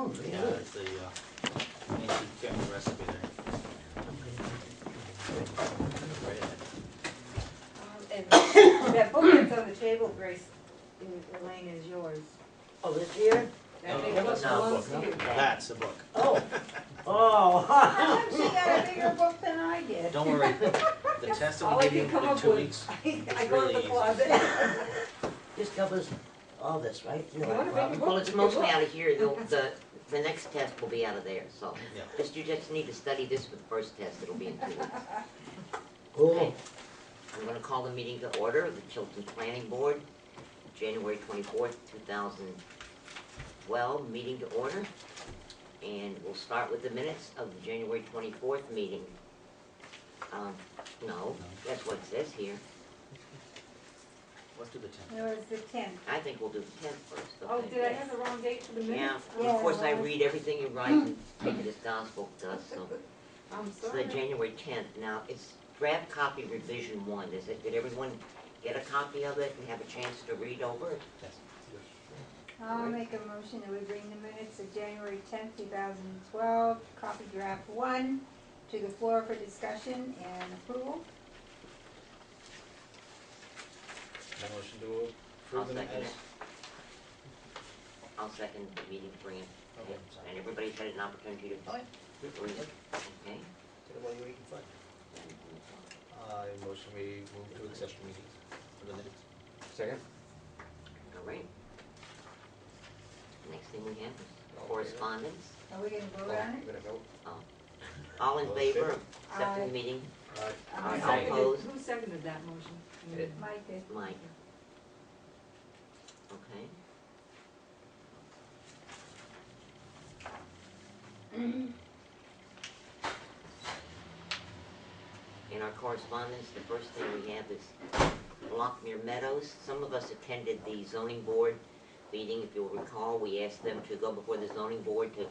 Oh, Yeah, really? it's the, antique family recipe there. And that book that's on the table, Grace, Elaine, is yours. Oh, this year? That big No, book that's not a belongs book. to you. That's a book. Oh. Oh. How come she got a bigger book than I did? Don't worry, the test that All we I give you can come in up 2 with, weeks, I it's go to really the easy. closet. This covers all this, right? You want a bigger book? Well, it's mostly out of here, the next test will be out of there, so. Yeah. You just need to study this for the first test, it'll be in 2 weeks. Cool. I'm gonna call the meeting to order of the Tilton Planning Board, January 24th, 2012, meeting to order. And we'll start with the minutes of the January 24th meeting. No, that's what it says here. Let's do the 10th. No, it's the 10th. I think we'll do the 10th first, Oh, okay? did I have the wrong date for the Yeah, minutes? of course I read everything you write and take it as gospel to us, so. I'm It's the sorry. January 10th. Now, it's draft copy revision 1. Did everyone get a copy of it and have a chance to read over it? Yes. I'll make a motion that we bring the minutes of January 10th, 2012, copy draft 1, to the floor for discussion and approval. Motion to I'll approve them second as. it. I'll second the meeting to bring it. Okay, sorry. And everybody's had an opportunity to Oh, yeah. read it? Okay. Take it while you're eating fun. Motion we move to accept the meetings for the minutes. Second? All right. Next thing we have is correspondence. Are we gonna vote on I'm it? gonna vote. All in All in favor favor? of accepting Aye. the meeting? Aye. All Aye. opposed? Who seconded that motion? Ed. Mike did. Mike. Okay. In our correspondence, the first thing we have is Lockmere Meadows. Some of us attended the zoning board meeting. If you'll recall, we asked them to go before the zoning board to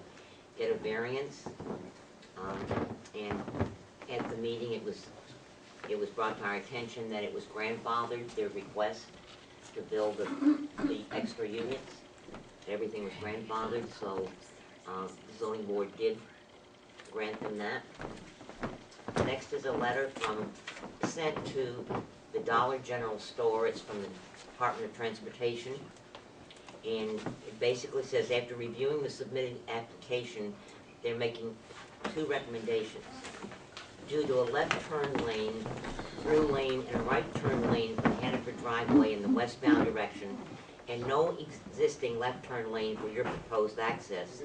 get a variance. And at the meeting, it was brought to our attention that it was grandfathered, their request to build the extra units. Everything was grandfathered, so the zoning board did grant them that. Next is a letter sent to the Dollar General store. It's from the Department of Transportation. And it basically says, after reviewing the submitted application, they're making 2 recommendations. Due to a left turn lane, through lane, and a right turn lane for Hannaford driveway in the westbound direction, and no existing left turn lane for your proposed access,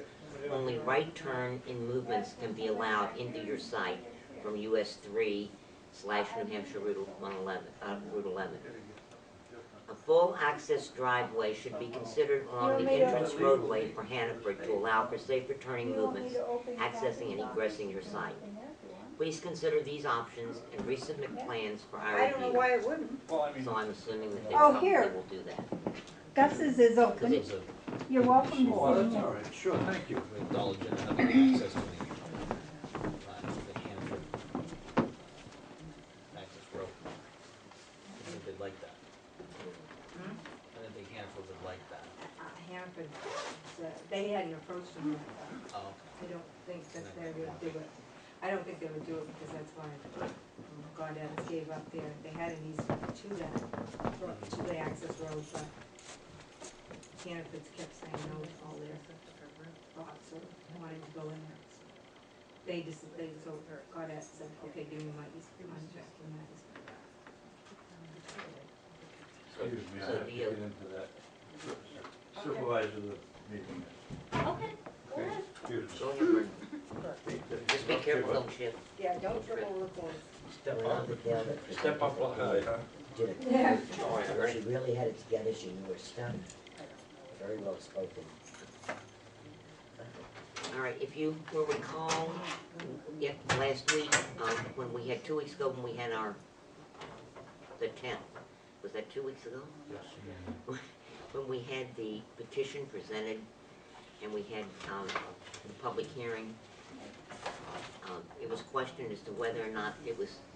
only right turn in movements can be allowed into your site from US 3/New Hampshire Route 11. A full access driveway should be considered along the entrance roadway for Hannaford to allow for safer turning movements, accessing and egressing your site. Please consider these options and resubmit plans for our I don't know review. why it wouldn't. So I'm assuming that they Oh, probably here. will do that. Gus's is Because open. it's You're welcome, Oh, boy. that's all right. Sure, thank you. With Dollar General having access to the Hannaford access road. I think they'd like that. I didn't think Hannaford would like that. Hannaford, they hadn't approached them yet. Oh, I don't think that they're gonna do it. I don't think they would do it because that's why Gaudette's gave up there. They had an easement to that, to the access road, but Hannaford's kept saying no to all their thoughts or wanting to go in there. So Gaudette said, okay, give me my easement, back in that easement. Excuse me, I So have to do get you- into that. Supervisor of the meeting. Okay, go ahead. Excuse me. Go ahead, Vern. Just be careful, don't chip. Yeah, don't trip over the clothes. Step up. Step up a little high. Did it. Yeah. She really had it together. She knew her stuff. Very well spoken. All right, if you will recall, last week, when we had, 2 weeks ago, when we had the 10th, was that 2 weeks ago? yes. When we had the petition presented and we had the public hearing, it was questioned as to whether or not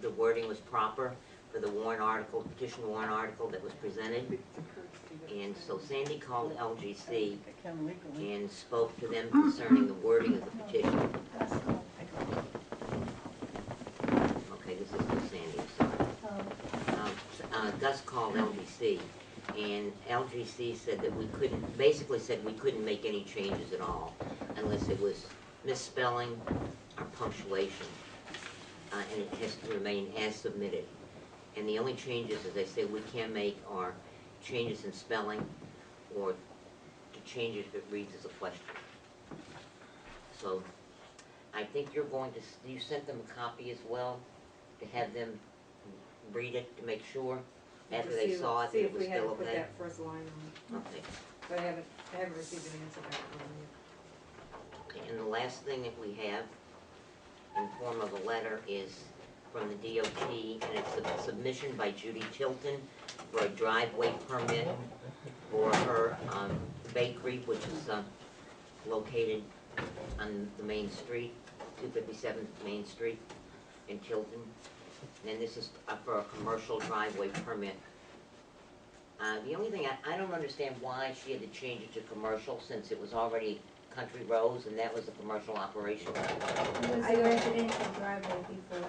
the wording was proper for the warrant article, petition warrant article that was presented. And so Sandy called LGC and spoke to them concerning the wording of the petition. Okay, this is for Sandy, I'm sorry. Gus called LGC, and LGC said that we couldn't, basically said we couldn't make any changes at all unless it was misspelling or punctuation, and it has to remain as submitted. And the only changes, as I say, we can make are changes in spelling or to change it if it reads as a question. So I think you're going to, you sent them a copy as well to have them read it to make sure after To they see- saw it that see it if was we had still to put okay? that first line on, Okay. but I haven't received an answer back from them Okay, and the last thing that we have in form of a letter is from the DOT, and it's a submission by Judy Tilton for a driveway permit for her bakery, which is located on the main street, 257 Main Street in Tilton. And this is for a commercial driveway permit. The only thing, I don't understand why she had to change it to commercial, since it was already country roads and that was a commercial operation. It was a residential driveway before.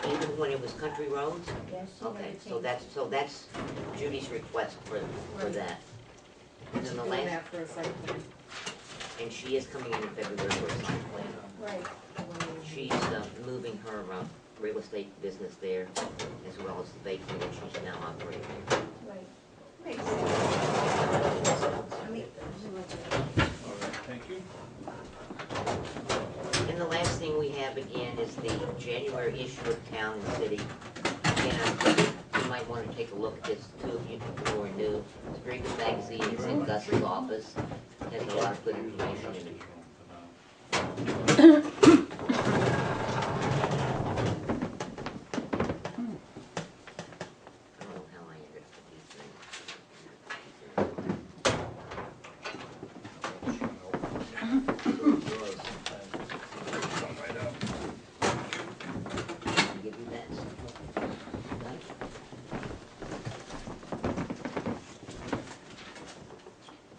Even when it was country roads? Yes, she never Okay, changed so that's Judy's request for Right. that. And then the doing last, that for a site plan. and she is coming in February for a site plan. Right. She's moving her real estate business there, as well as the bakery that she's now operating. Right. Makes sense. I mean, All right, thank you. And the last thing we have again is the January issue of Town and City. Again, I think you might want to take a look at this, two of you who are new. It's a very good magazine, it's in Gus's office, has a lot of good information in it. I don't know how I ended up with these things. Give you that.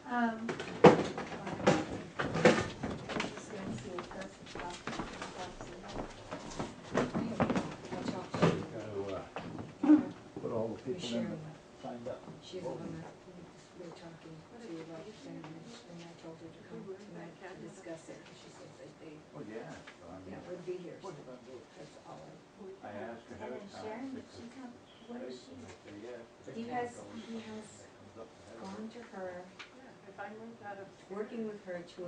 I'm just gonna see if that's the top. Put all the people in Sharon. that signed up. she's the one that we're talking to about the thing, and I told her to come tonight to discuss it, and she said that they, Well, yeah, so I mean, yeah, would be here, so what are you gonna do? that's all I. I asked her ahead of And time. Sharon, did she come, what is she, They say yes. he has Comes up ahead of Gone to her, If I moved out of. working with her to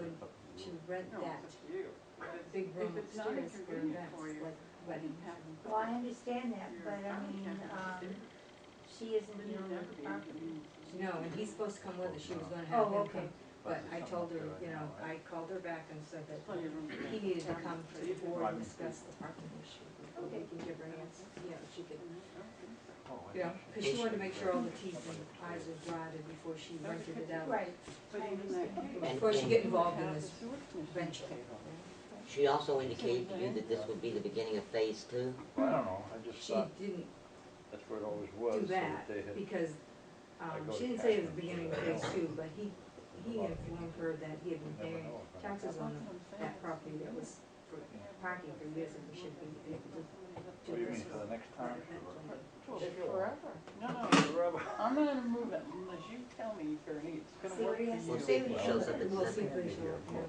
rent No, that it's up to you. big room If it's not upstairs for inconvenient events, for you, like weddings. well, I understand that, but I mean, she isn't Then the you'd owner never of the be property. inconvenienced. No, and he's supposed to come with us, she was gonna have Oh, him okay. come, but I told her, you know, I called her back and said that Plenty of room for he that. needed to come to the board and discuss the parking issue before we Okay. can give her an answer, you know, she could, Oh, I you know, think cause she wanted to make sure all the Ts and Is were dotted before she rented it out. Right. But I even that understand. case. Before she get involved in have this the sewer commission venture. table. She also indicated to you that this would be the beginning of phase 2. Well, I don't know, I just She thought didn't that's where it always was. do so that, they had- because, I go she to didn't say it was Cashman, the beginning so of I phase don't- 2, but he informed her that he had been Never paying know if I'm- taxes on that property that was for parking for years, and we should be able to What do do you this mean, for the next that time? event plan. Forever. No, no, Forever. I'm not gonna move it unless you tell me, Bernie, it's gonna See work what he for has you. to say. Shows up at We'll see 7. if they show up, yeah.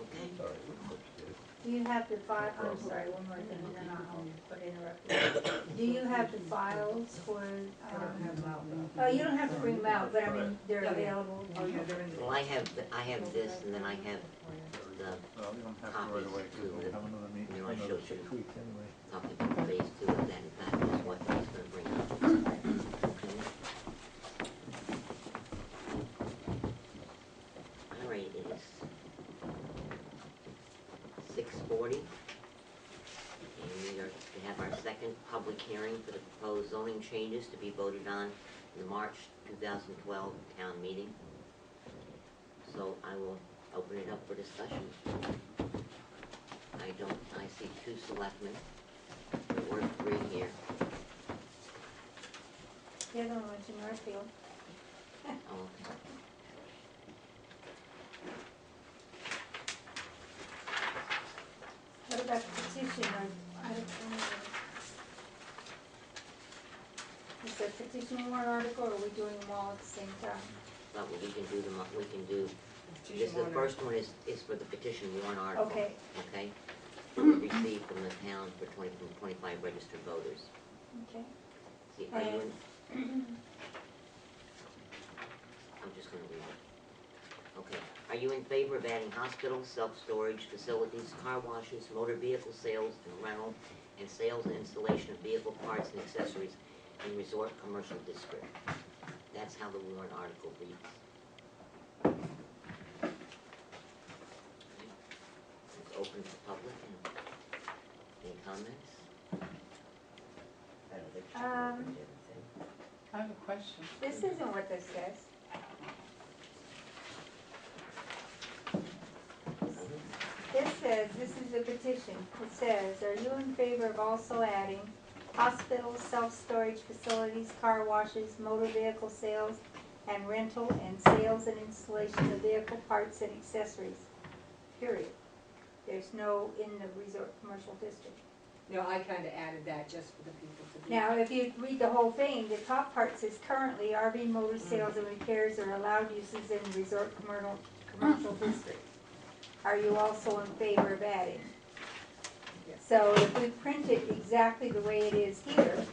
Okay. Sorry, we're upstairs. Do you have the file, I'm sorry, one more thing, and then I'll interrupt you. Do you have the files for, I don't have them out though. oh, you don't have to bring them out, but I mean, they're Yeah, yeah. available. Oh, yeah, they're in the. Well, I have this, and then I have the Well, you don't have to right away, because we'll have another meeting, You know, I another showed you. 6 weeks anyway. copy of phase 2 of that. In fact, is what he's going to bring up. Okay. All right, it is 6:40. And we are to have our second public hearing for the proposed zoning changes to be voted on in the March 2012 town meeting. So I will open it up for discussion. I see 2 selectmen. There were 3 here. The other one went to Northfield. Oh, okay. What about the petition, I don't know. Is it petition warrant article, or are we doing them all at the same time? But we can do them, we can do, Petition this, the warrant. first one is for the petition warrant article. Okay. Okay? That we received from the town for from 25 registered voters. Okay. See, are you in? I'm just gonna read it. Okay. Are you in favor of adding hospitals, self-storage facilities, car washes, motor vehicle sales and rental, and sales and installation of vehicle parts and accessories in resort commercial district? That's how the warrant article reads. Okay. It's open to public. Any comments? I don't think she can do anything. I have a question. This isn't what this says. This says, this is a petition. It says, are you in favor of also adding hospitals, self-storage facilities, car washes, motor vehicle sales and rental, and sales and installation of vehicle parts and accessories? Period. There's no in the resort commercial district. No, I kinda added that just for the people to be. Now, if you read the whole thing, the top part says currently RV motor sales and repairs are allowed uses in resort commercial district. Are you also in favor of adding? Yes. So if we print it exactly the way it is here,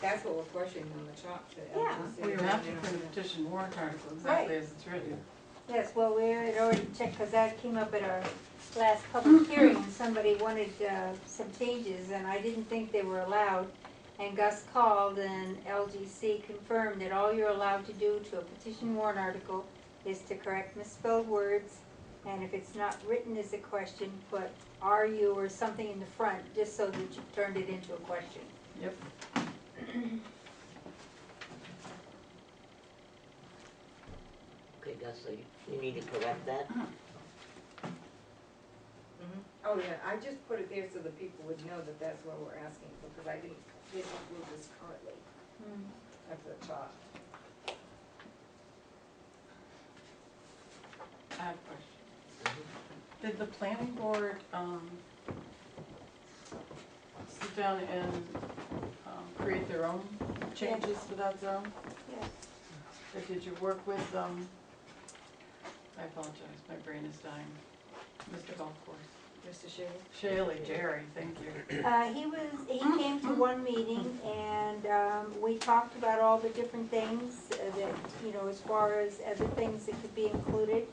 That's what we're questioning on the top. The Yeah. LGC. We have to print a petition warrant article exactly as it's written. yes, well, we had already checked, because that came up at our last public hearing, and somebody wanted some changes, and I didn't think they were allowed. And Gus called, and LGC confirmed that all you're allowed to do to a petition warrant article is to correct misspelled words, and if it's not written as a question, put "are you" or something in the front, just so that you've turned it into a question. Yep. Okay, Gus, so you need to correct that? Oh, yeah, I just put it there so that people would know that that's what we're asking for, because I didn't include this currently at the top. I have a question. Did the planning board, sit down and, create their own changes to that zone? Yes. Or did you work with, I apologize, my brain is dying, Mr. Golf Course? Mr. Shea? Shaley, Jerry, thank you. He came to one meeting, and we talked about all the different things that, as far as other things that could be included.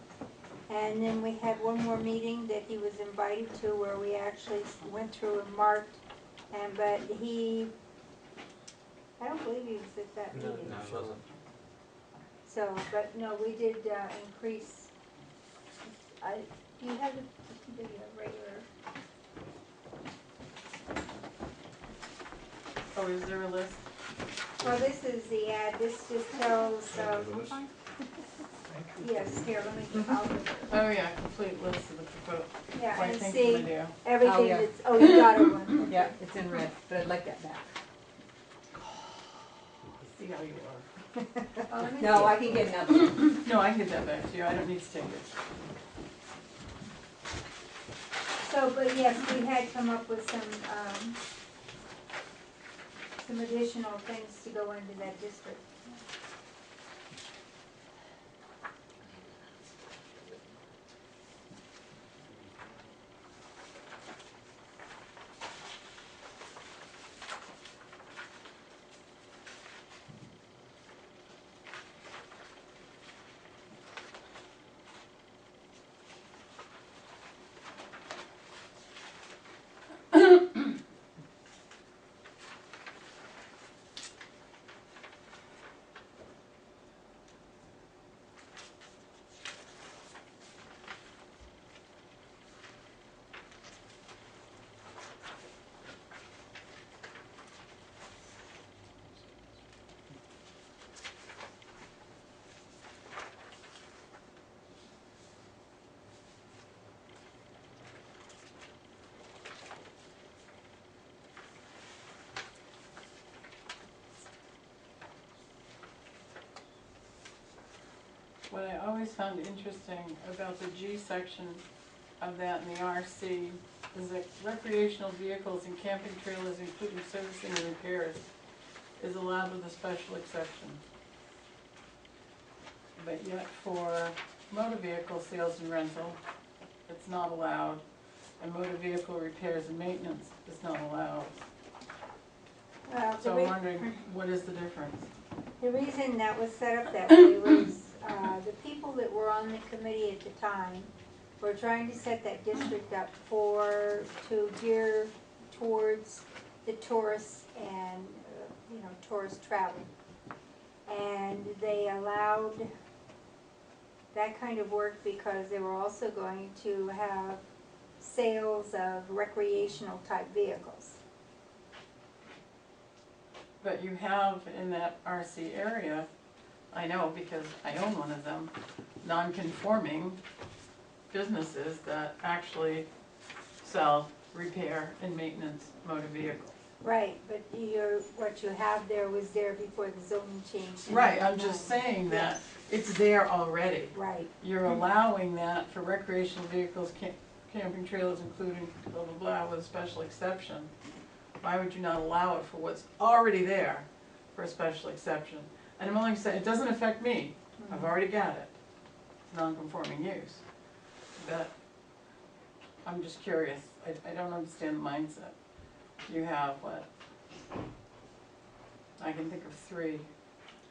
And then we had one more meeting that he was invited to where we actually went through and marked, but I don't believe he was at that No, meeting. it wasn't. So, but no, we did increase, you have the regular. Oh, is there a list? Well, this is the ad, this just tells, yes, here, let me, Oh, yeah, complete list of the proposed, yeah, what I and think see I'm gonna do. everything yeah. that's, oh, you got it one. Yeah, it's in red, but I'd like that back. See how you are. Oh, let me No, see. I can get another one. No, I can get that back to you, I don't need to take it. So, but yes, we had come up with some additional things to go into that district. what I always found interesting about the G section of that in the RC is that recreational vehicles and camping trailers, including servicing and repairs, is allowed with a special exception. But yet for motor vehicle sales and rental, it's not allowed, and motor vehicle repairs and maintenance is not allowed. Well, So I'm wondering, what is the difference? the reason that was set up that way was, the people that were on the committee at the time were trying to set that district up to gear towards the tourists and, tourist travel. And they allowed that kind of work because they were also going to have sales of recreational type vehicles. But you have in that RC area, I know because I own one of them, non-conforming businesses that actually sell, repair, and maintenance motor vehicles. Right, but what you have there was there before the zoning changed. in Right, I'm 99. just saying that it's there already. Right, You're allowing that for recreational vehicles, camping trailers, including blah, blah, blah, with a special exception. Why would you not allow it for what's already there for a special exception? And I'm only saying, it doesn't affect me, I've already got it. It's non-conforming use. But I'm just curious, I don't understand the mindset. You have what? I can think of three.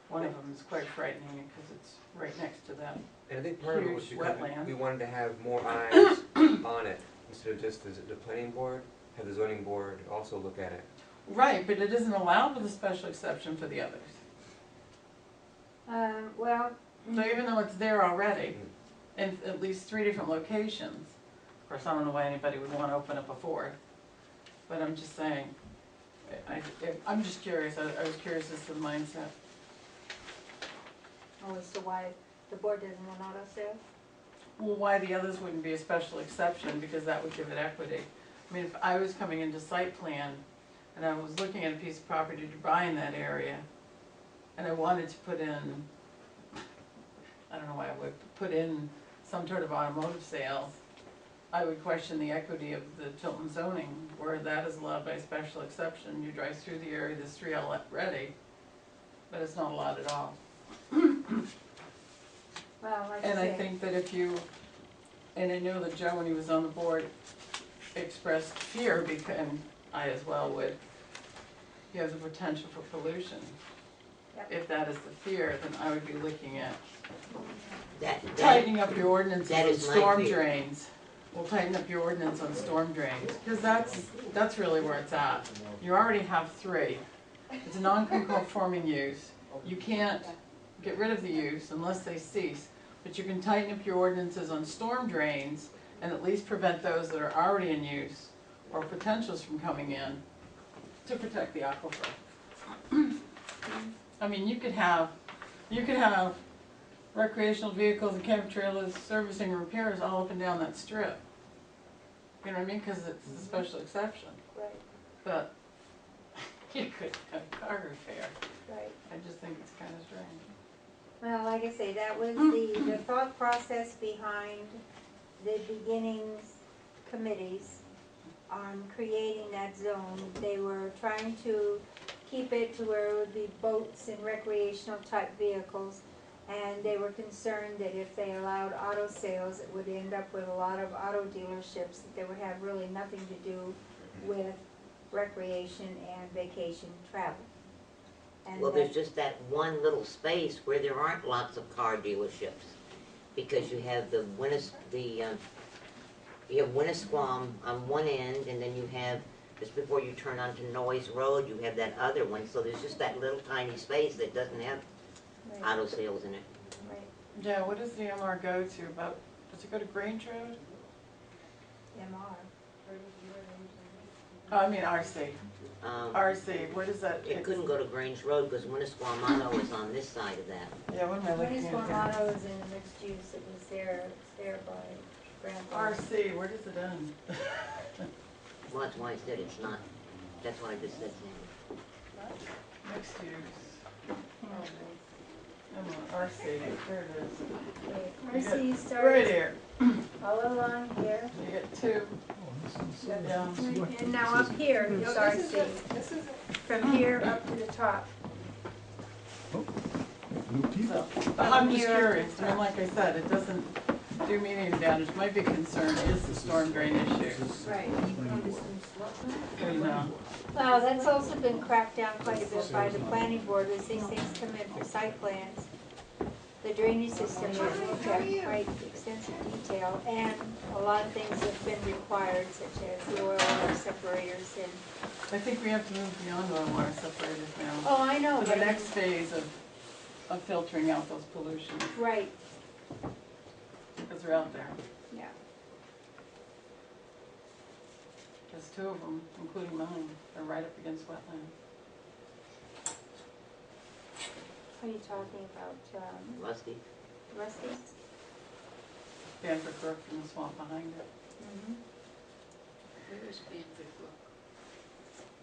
One of them is quite frightening because it's right next to that. And I think part of it was Huge because wetland. we wanted to have more eyes on it, instead of just the planning board, have the zoning board also look at it. Right, but it isn't allowed with a special exception for the others. well, So even though it's there already, in at least 3 different locations, of course, I don't know why anybody would want to open up a fourth, but I'm just saying, I'm just curious, I was curious as to the mindset. as to why the board doesn't want auto sales? Well, why the others wouldn't be a special exception, because that would give it equity. I mean, if I was coming into site plan, and I was looking at a piece of property to buy in that area, and I wanted to put in, I don't know why I would put in some sort of automotive sales, I would question the equity of the Tilton zoning, where that is allowed by special exception. You drive through the area, there's 3 ready, but it's not allowed at all. Well, like I And I said, think that if you, and I know that Joe, when he was on the board, expressed fear, and I as well would, you have the potential for pollution. Yep. If that is the fear, then I would be looking at That, tightening up your ordinances that on is my storm fear. drains. We'll tighten up your ordinance on storm drains, because that's really where it's at. You already have 3. It's a non-conforming use. You can't get rid of the use unless they cease, but you can tighten up your ordinances on storm drains and at least prevent those that are already in use or potentials from coming in to protect the aquifer. I mean, you could have recreational vehicles and camper trailers, servicing and repairs all up and down that strip. You know what I mean? Because it's a special exception. right, But you could have car repair. right. I just think it's kind of strange. Well, like I say, that was the thought process behind the beginnings committees on creating that zone. They were trying to keep it to where it would be boats and recreational type vehicles. And they were concerned that if they allowed auto sales, it would end up with a lot of auto dealerships that would have really nothing to do with recreation and vacation travel. And Well, there's just that one little space where there aren't lots of car dealerships, because you have you have Winnisquam on one end, and then you have, just before you turn onto Noyes Road, you have that other one, so there's just that little tiny space that doesn't have Right, auto sales in it. right. Yeah, what does the MR go to? About, does it go to Grange Road? MR. Oh, I mean RC. Um, RC, where does that? It couldn't go to Grange Road, because Winnisquam Auto is on this side of that. Yeah, what am I looking Winnisquam at? Auto is in the mixed use, it was there, it's there by Grandpa. RC, where does it end? Well, that's why I said it's not, that's why I just said Sandy. Mixed use. RC, there it is. RC Right starts here, all along here. you get two. Yeah. And now up here is No, RC, this is it, this is it. from here up to the top. So, I'm just here up curious, to I mean, like I said, it doesn't do me any damage, my big concern is the storm drain issue. Right. And, Well, that's also been cracked down quite a bit by the planning board as these things come in for site plans. The drainage system is looked at in quite extensive detail, and a lot of things have been required, such as the oil water separators and, I think we have to move beyond oil water separators now. oh, I know, To but the I mean, next phase of filtering out those pollutions, right, because they're out there. yeah. There's two of them, including mine, they're right up against wetlands. What are you talking about, Rusty? Rusty? Banford Brook and the swamp behind it. Mm-hmm. Where is Banford Brook?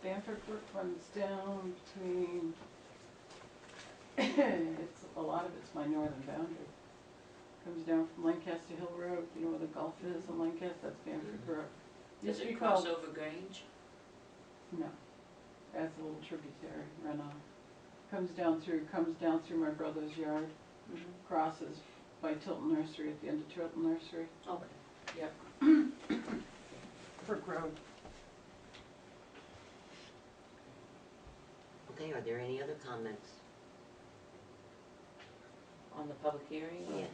Banford Brook runs down between, it's, a lot of it's my northern boundary. Comes down from Lancaster Hill Road, you know where the Gulf is in Lancaster, that's Banford Brook. Does Used to it be cross called- over Grange? No, that's a little tributary runoff. Comes down through my brother's yard, crosses by Tilton Nursery at the end of Tilton Nursery. Okay, yep. Brook Road. Okay, are there any other comments? On the public hearing? Yeah,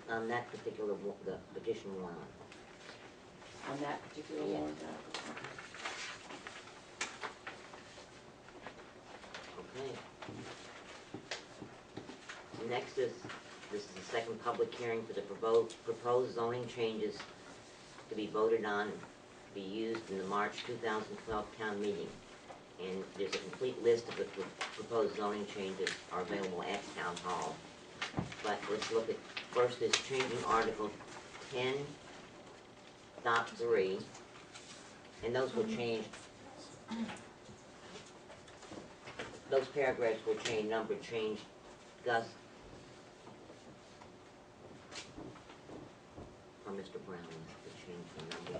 on that particular, the petition warrant. On that particular Yeah. warrant article? Okay. Next is, this is the second public hearing for the proposed zoning changes to be voted on, to be used in the March 2012 town meeting. And there's a complete list of the proposed zoning changes are available at Town Hall. But let's look at, first is changing Article 10.3, and those were changed. Those paragraphs were changed, number changed, Gus. Or Mr. Brown, to change the number.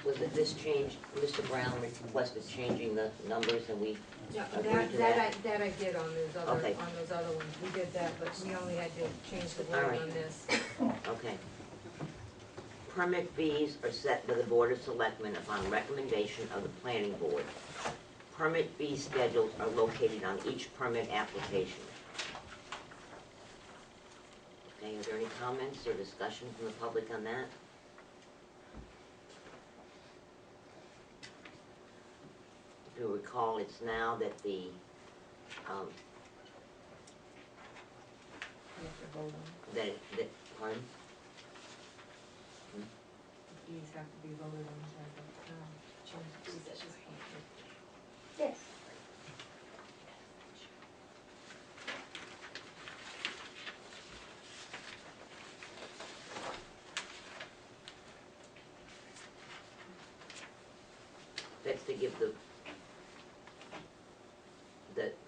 Was it this change, Mr. Brown requested changing the numbers and we Yeah, agreed to that? that I did on those Okay. on those other ones, we did that, but we only had to change the All wording right. on this. Okay. Permit fees are set by the Board of Selectmen upon recommendation of the Planning Board. Permit fee schedules are located on each permit application. Okay, are there any comments or discussion from the public on that? If you recall, it's now that the, You have to vote on, pardon? the fees have to be voted on by the, change the fees, that's just. Yes. That's to give the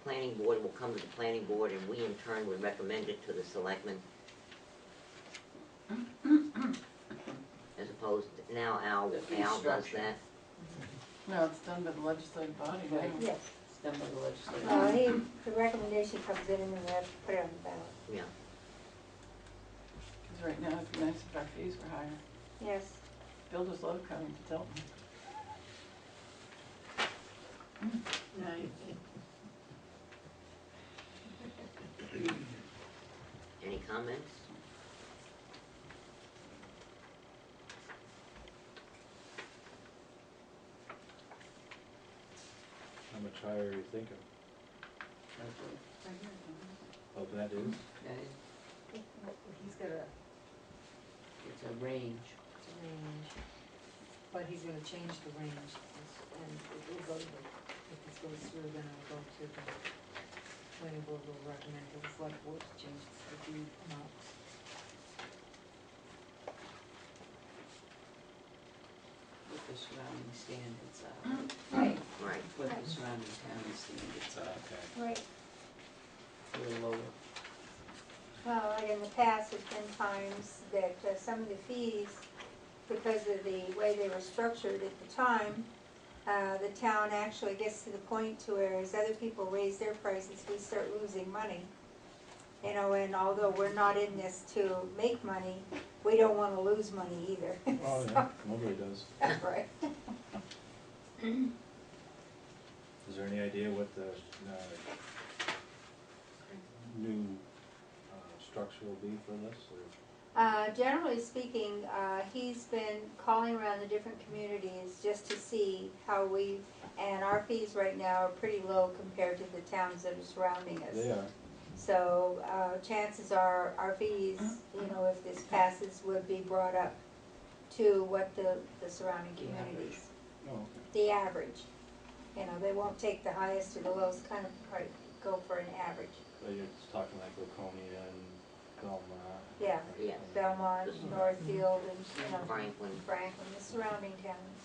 planning board will come to the planning board and we in turn would recommend it to the selectmen. As opposed to, now Al The fee does structure. that. No, it's done by the legislative body, right? Yes. It's done by the legislature. The recommendation comes in and then we have to put it on the ballot. Yeah. Because right now it'd be nice if our fees were higher. Yes. Builders love coming to Tilton. Any comments? How much higher are you thinking? Oh, that is? He's got a, It's a range. it's a range, but he's gonna change the range, and it will go to the, if this goes through, then it'll go to the planning board will recommend to the select board to change the fee amounts. With the surrounding standards, Right, Right. with the surrounding town standards. Okay. right. a little lower. Well, like in the past, there's been times that some of the fees, because of the way they were structured at the time, the town actually gets to the point to where as other people raise their prices, we start losing money. You know, and although we're not in this to make money, we don't wanna lose money either. Oh, yeah, nobody does. Right. Is there any idea what the, new, structure will be for this, or? Generally speaking, he's been calling around the different communities just to see how and our fees right now are pretty low compared to the towns that are surrounding us. They are. So, chances are our fees, you know, if this passes, would be brought up to what the surrounding communities. Oh, okay. The average. You know, they won't take the highest or the lowest, kind of like go for an average. So you're just talking like Laconia and Belmont? Yeah. Yeah. Belmont, Northfield, and, you know, Franklin. Franklin, the surrounding towns.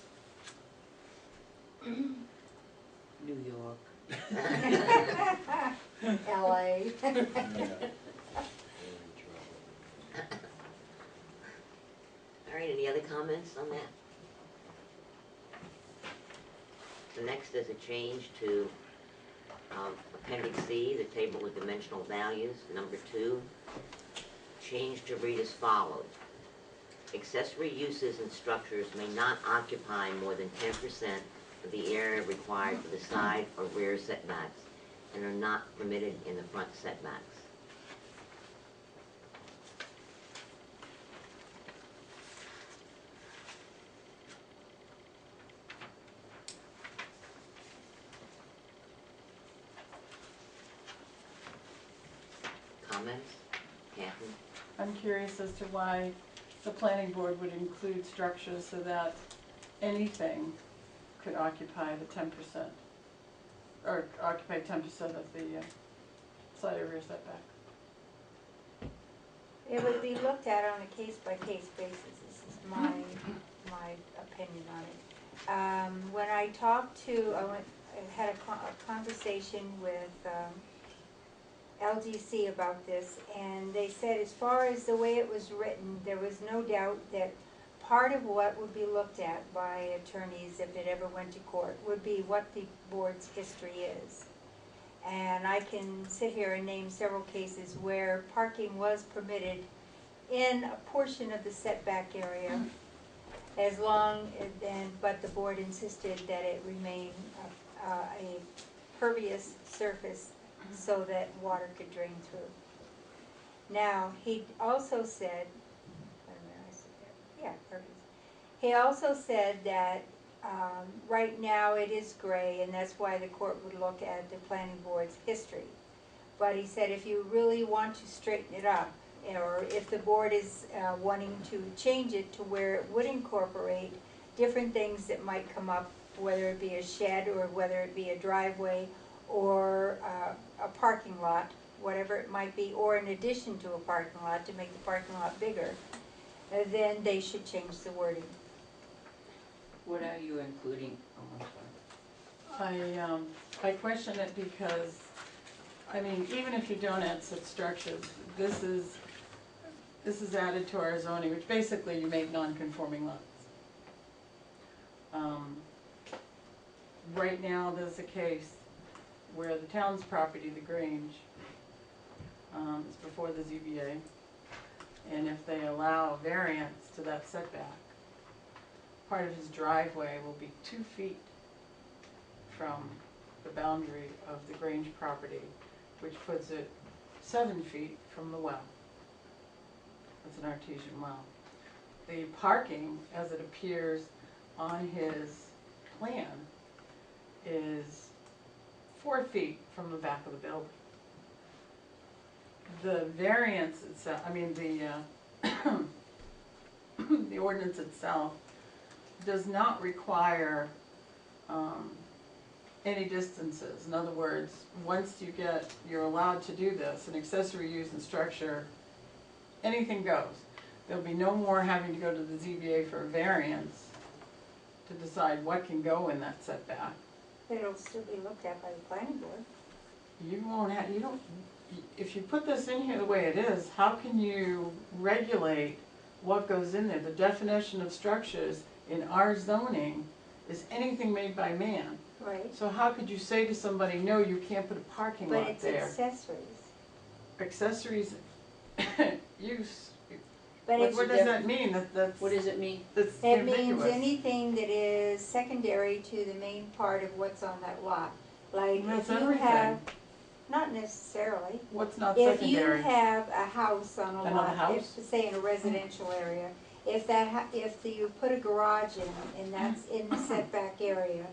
New York. LA. Yeah. All right, any other comments on that? The next is a change to Appendix C, the table of dimensional values, number 2. Change to read as follows. Accessory uses and structures may not occupy more than 10% of the area required for the side or rear setbacks and are not permitted in the front setbacks. Comments? Catherine? I'm curious as to why the planning board would include structures so that anything could occupy the 10%, or occupy 10% of the side or rear setback. It would be looked at on a case-by-case basis, this is my opinion on it. When I talked to, I had a conversation with LGC about this, and they said as far as the way it was written, there was no doubt that part of what would be looked at by attorneys if it ever went to court would be what the board's history is. And I can sit here and name several cases where parking was permitted in a portion of the setback area as long, but the board insisted that it remain a pervious surface so that water could drain through. Now, he also said, pervious. He also said that right now it is gray, and that's why the court would look at the planning board's history. But he said if you really want to straighten it up, or if the board is wanting to change it to where it would incorporate different things that might come up, whether it be a shed or whether it be a driveway or a parking lot, whatever it might be, or in addition to a parking lot to make the parking lot bigger, then they should change the wording. What are you including? Oh, I'm sorry. I question it because, I mean, even if you don't add such structures, this is added to our zoning, which basically you make non-conforming lots. Right now, there's a case where the town's property, the Grange, is before the ZBA, and if they allow a variance to that setback, part of his driveway will be 2 feet from the boundary of the Grange property, which puts it 7 feet from the well. It's an artesian well. The parking, as it appears on his plan, is 4 feet from the back of the building. The variance itself, I mean the ordinance itself does not require any distances. In other words, once you're allowed to do this, an accessory use and structure, anything goes. There'll be no more having to go to the ZBA for a variance to decide what can go in that setback. It'll still be looked at by the planning board. You won't have, you don't, if you put this in here the way it is, how can you regulate what goes in there? The definition of structures in our zoning is anything made by man. Right, So how could you say to somebody, no, you can't put a parking but lot it's there? accessories. Accessories use, But what it's, does that mean? That's, What does it mean? that's it means ambiguous. anything that is secondary to the main part of what's on that lot. Like if That's you everything. have, not necessarily, What's not if you secondary? have a house on a Another lot, house? if, say in a residential area, if you put a garage in, and that's in the setback area,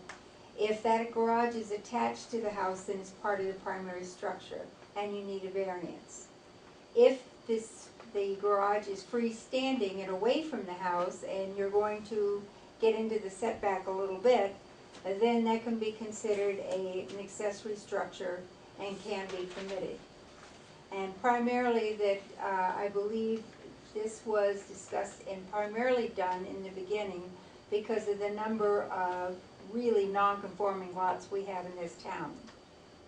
if that garage is attached to the house, then it's part of the primary structure, and you need a variance. If the garage is freestanding and away from the house, and you're going to get into the setback a little bit, then that can be considered an accessory structure and can be permitted. And primarily that, I believe this was discussed and primarily done in the beginning because of the number of really non-conforming lots we have in this town.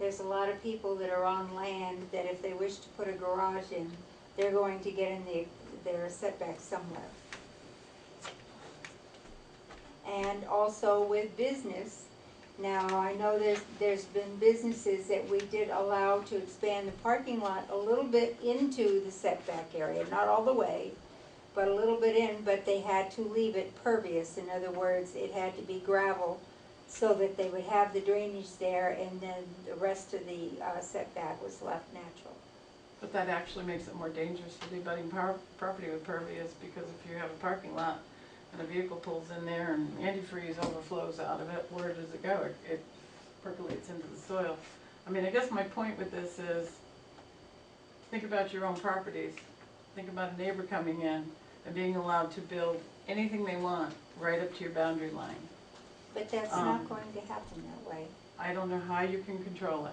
There's a lot of people that are on land that if they wish to put a garage in, they're going to get in their setback somewhere. And also with business, now I know there's been businesses that we did allow to expand the parking lot a little bit into the setback area, not all the way, but a little bit in, but they had to leave it pervious. In other words, it had to be gravel so that they would have the drainage there, and then the rest of the setback was left natural. But that actually makes it more dangerous for the abutting property with pervious, because if you have a parking lot and a vehicle pulls in there and antifreeze overflows out of it, where does it go? It percolates into the soil. I mean, I guess my point with this is, think about your own properties. Think about a neighbor coming in and being allowed to build anything they want right up to your boundary line. But that's not going to happen that way. I don't know how you can control it.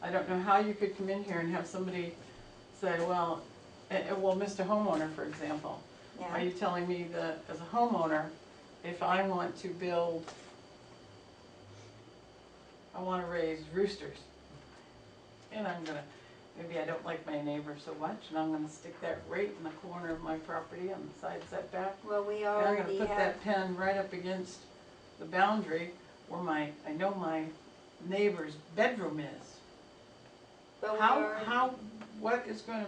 I don't know how you could come in here and have somebody say, well, Mr. Homeowner, for example, are Yeah, you telling me that as a homeowner, if I want to build, I want to raise roosters, and I'm gonna, maybe I don't like my neighbor so much, and I'm gonna stick that right in the corner of my property on the side setback, well, we and I'm gonna already put have, that pen right up against the boundary where I know my neighbor's bedroom is. but we How, already, what is gonna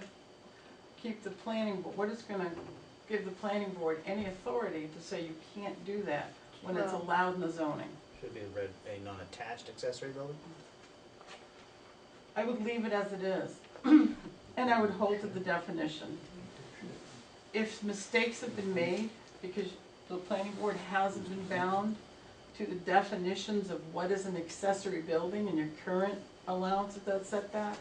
keep the planning, what is gonna give the planning board any authority to say you can't do that when it's Well- allowed in the zoning? Should be read a non-attached accessory building. I would leave it as it is, and I would hold to the definition. If mistakes have been made, because the planning board hasn't been bound to the definitions of what is an accessory building in your current allowance of that setback,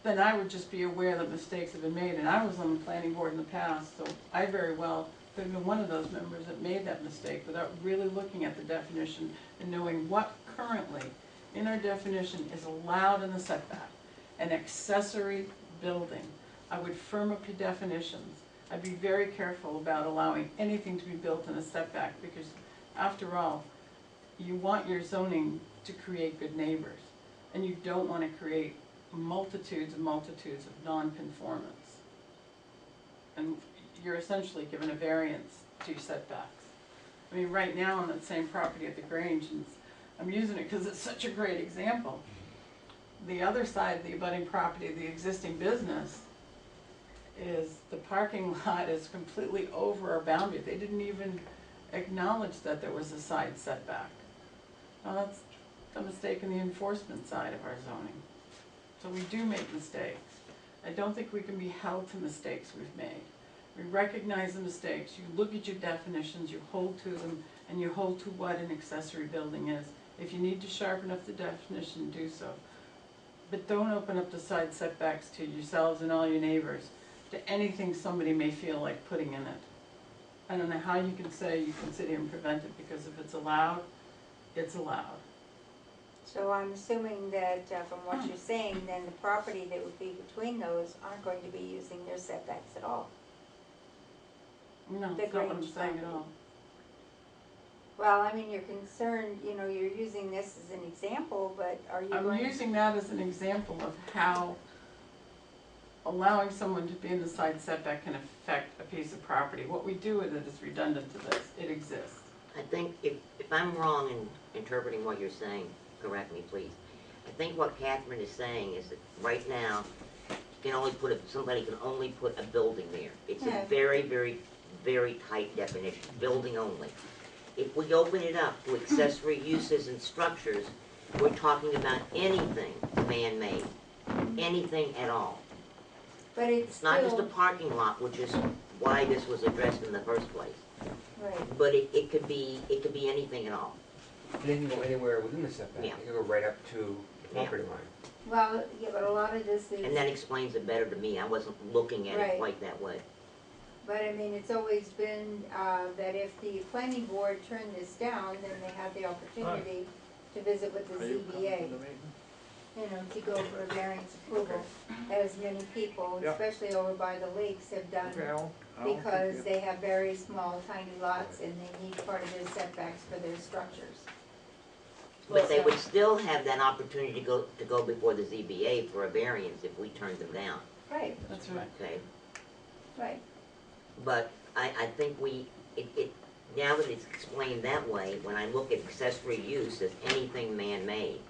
then I would just be aware that mistakes have been made, and I was on the planning board in the past, so I very well could have been one of those members that made that mistake without really looking at the definition and knowing what currently in our definition is allowed in the setback. An accessory building. I would firm up your definitions. I'd be very careful about allowing anything to be built in a setback, because after all, you want your zoning to create good neighbors, and you don't want to create multitudes and multitudes of non-conformance. And you're essentially given a variance to your setbacks. I mean, right now on that same property at the Grange, and I'm using it because it's such a great example. The other side of the abutting property, the existing business, is the parking lot is completely over our boundary. They didn't even acknowledge that there was a side setback. Now that's a mistake in the enforcement side of our zoning. So we do make mistakes. I don't think we can be held to mistakes we've made. We recognize the mistakes, you look at your definitions, you hold to them, and you hold to what an accessory building is. If you need to sharpen up the definition, do so. But don't open up the side setbacks to yourselves and all your neighbors, to anything somebody may feel like putting in it. I don't know how you can say you can sit here and prevent it, because if it's allowed, it's allowed. so I'm assuming that from what you're saying, then the property that would be between those aren't going to be using their setbacks at all. No, The that's not what I'm Grange saying at property. all. Well, I mean, you're concerned, you're using this as an example, but are you I'm going? using that as an example of how allowing someone to be in the side setback can affect a piece of property. What we do with it is redundant to this, it exists. I think if I'm wrong in interpreting what you're saying, correct me please. I think what Catherine is saying is that right now, you can only somebody can only put a building there. It's a Yeah. very, very, very tight definition, building only. If we open it up to accessory uses and structures, we're talking about anything man-made, anything at all. But it's It's not just a still, parking lot, which is why this was addressed in the first place. right, But it could be anything at all. And they can go anywhere within the setback, Yeah. they can go right up to the property line. well, yeah, but a lot of this is. And that explains it better to me. I wasn't looking at it Right. quite that way. But I mean, it's always been, that if the planning board turned this down, then they had the opportunity to visit with the ZBA, you know, to go for a variance approval, as many people, Yeah. especially over by the lakes, have done, Okay, I'll because take they have very small, tiny lots, and they need part of their setbacks for their structures. But they would still have that opportunity to go before the ZBA for a variance if we turned them down, Right, That's right. okay? right. But I think now that it's explained that way, when I look at accessory use as anything man-made,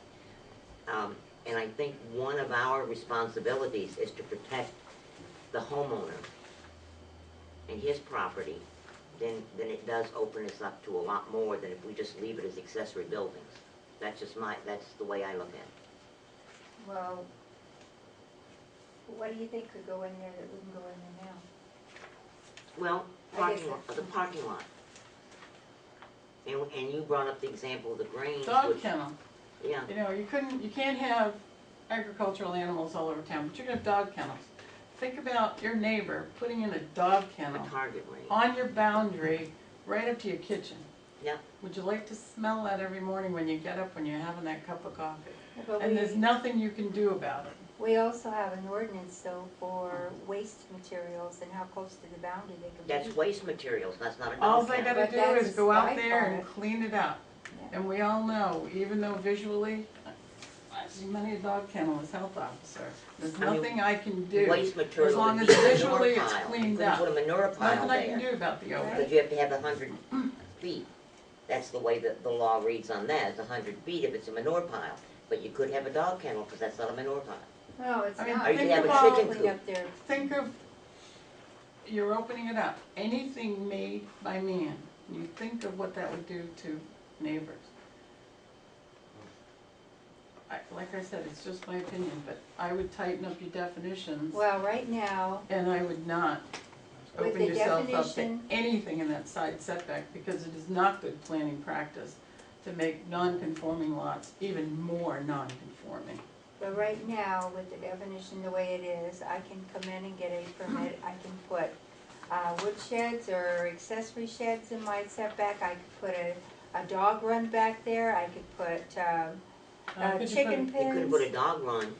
and I think one of our responsibilities is to protect the homeowner and his property, then it does open us up to a lot more than if we just leave it as accessory buildings. That's the way I look at it. Well, what do you think could go in there that wouldn't go in there now? Well, I guess the parking lot. And you brought up the example of the Grange, Dog which, kennel, yeah, you know, you can't have agricultural animals all over town, but you can have dog kennels. Think about your neighbor putting in a dog a kennel target range. on your boundary, right up to your kitchen. Yeah. Would you like to smell that every morning when you get up, when you're having that cup of coffee? But And there's we, nothing you can do about it. we also have an ordinance though for waste materials and how close to the boundary they can be. That's waste materials, that's not a All dog they kennel. gotta But do that's is go out my there and part. clean it up. Yeah. And we all know, even though visually, I see many a dog kennel as health officer, there's I mean, nothing I can do. Waste material as long would as be a manure visually it's pile. You cleaned couldn't up. put a manure pile Nothing I can there, do about the odor. because you have to have 100 feet. That's the way that the law reads on that, it's 100 feet if it's a manure pile. But you could have a dog kennel, because that's not a manure pile. No, it's I mean, not. Or you think could have a about- chicken Clean coop. up there. Think of, you're opening it up, anything made by man, you think of what that would do to neighbors. Like I said, it's just my opinion, but I would tighten up your definitions, Well, right now, and I would not With open the yourself up to definition- anything in that side setback, because it is not good planning practice to make non-conforming lots even more non-conforming. but right now, with the definition the way it is, I can come in and get a permit, I can put, wood sheds or accessory sheds in my setback, I could put a dog run back there, I could put, Could you chicken put You couldn't put a pens. dog run.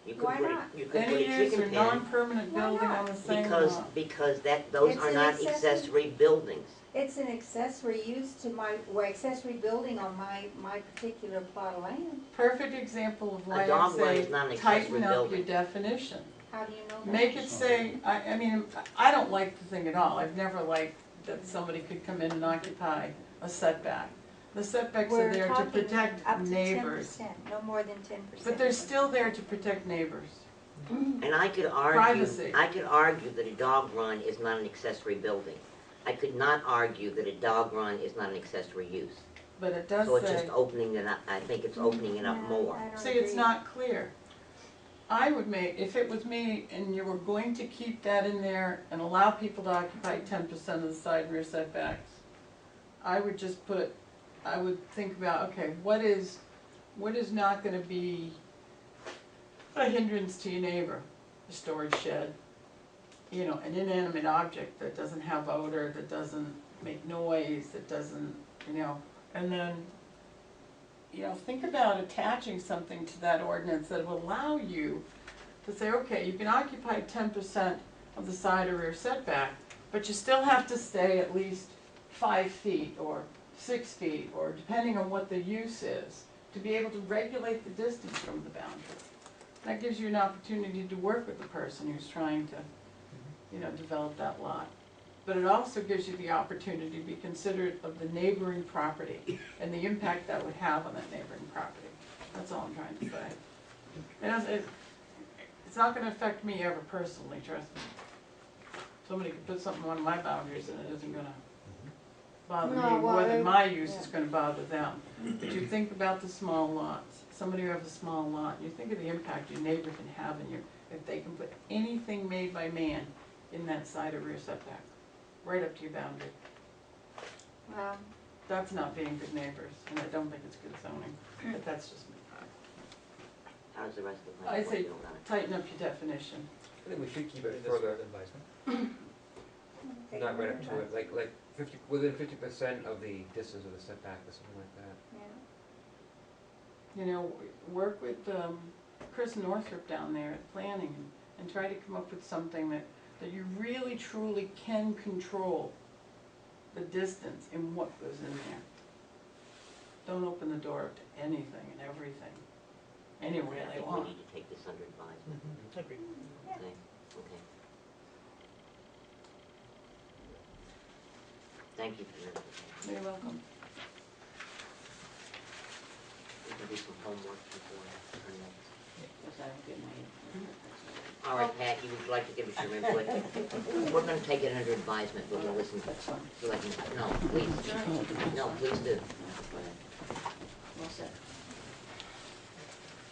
You Why couldn't put not? you couldn't put Any a use or chicken pen, non-permanent Why building not? on the same because, lot? because those It's are an not accessory- accessory buildings. It's an accessory use to my, or accessory building on my particular plot of land. Perfect example of why A I dog run say is not an accessory tighten up your building. definition. How do you know that? Make it say, I mean, I don't like the thing at all, I've never liked that somebody could come in and occupy a setback. The setbacks are We're there to talking protect up to neighbors, 10%, no more than 10%. but they're still there to protect neighbors. And I could argue, Privacy. that a dog run is not an accessory building. I could not argue that a dog run is not an accessory use. But it does So it's just say, opening it up, I think it's opening it up No, more. I don't see, it's agree. not clear. I would make, if it was me and you were going to keep that in there and allow people to occupy 10% of the side and rear setbacks, I would just put, I would think about, okay, what is not gonna be a hindrance to your neighbor? A storage shed, you know, an inanimate object that doesn't have odor, that doesn't make noise, that doesn't, you know, and then, you know, think about attaching something to that ordinance that will allow you to say, okay, you can occupy 10% of the side or rear setback, but you still have to stay at least 5 feet or 6 feet, or depending on what the use is, to be able to regulate the distance from the boundary. That gives you an opportunity to work with the person who's trying to, develop that lot. But it also gives you the opportunity to be considerate of the neighboring property and the impact that would have on that neighboring property. That's all I'm trying to say. It's not gonna affect me ever personally, trust me. Somebody could put something on my boundaries and it isn't gonna bother me No, more than well, my use is gonna bother them. But you think about the small lots, somebody who has a small lot, you think of the impact your neighbor can have in your, if they can put anything made by man in that side or rear setback, right up to your boundary. Well, That's not being good neighbors, and I don't think it's good zoning, but that's just me. How's the rest of the I planning board say feel about it? tighten up your definition. I think we should keep But it it is further, advisement. take not right up it to it, like 50, within 50% of the distance of the setback or something like that. Yeah. Work with Chris Northrup down there at Planning and try to come up with something that you really truly can control the distance and what goes in there. Don't open the door up to anything and everything, anywhere I they think we want. need to take this under advisement. Agreed. Okay, okay. Thank you for your information. You're welcome. We can do some homework before our next. Yes, I will get my. All right, Pat, you would like to give us your input? We're gonna take it under advisement, but we'll listen to it. No, please, no, please do. Well said.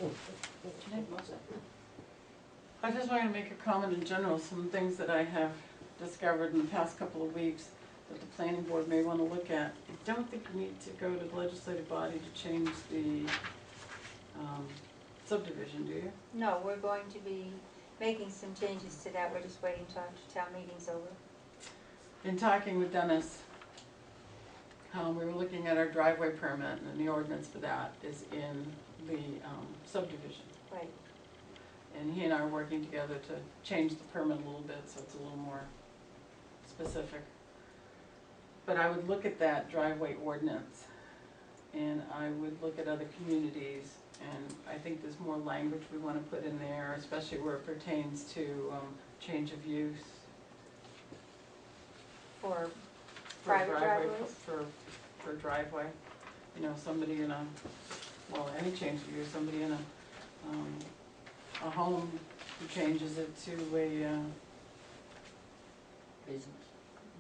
Well said. I just want to make a comment in general, some things that I have discovered in the past couple of weeks that the planning board may want to look at. I don't think you need to go to the legislative body to change the subdivision, do you? No, we're going to be making some changes to that, we're just waiting till after town meeting's over. In talking with Dennis, we were looking at our driveway permit, and the ordinance for that is in the subdivision. Right. And he and I are working together to change the permit a little bit so it's a little more specific. But I would look at that driveway ordinance, and I would look at other communities, and I think there's more language we want to put in there, especially where it pertains to change of use. For For a private driveway, driveways? For a driveway, somebody in any change of use, somebody in a home who changes it to a Business.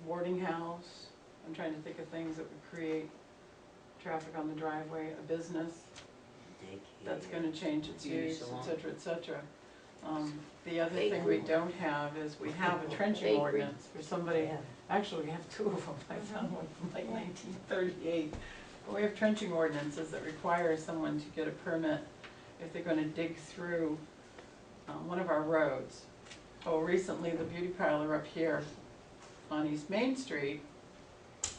boarding house. I'm trying to think of things that would create traffic on the driveway, a business that's gonna change its Beauty use, salon. et cetera, et cetera. The other thing we don't have is we have a trenching Bakery. ordinance for somebody, actually, we have two of them, I found one from like 1938. But we have trenching ordinances that require someone to get a permit if they're gonna dig through one of our roads. Oh, recently, the beauty parlor up here on East Main Street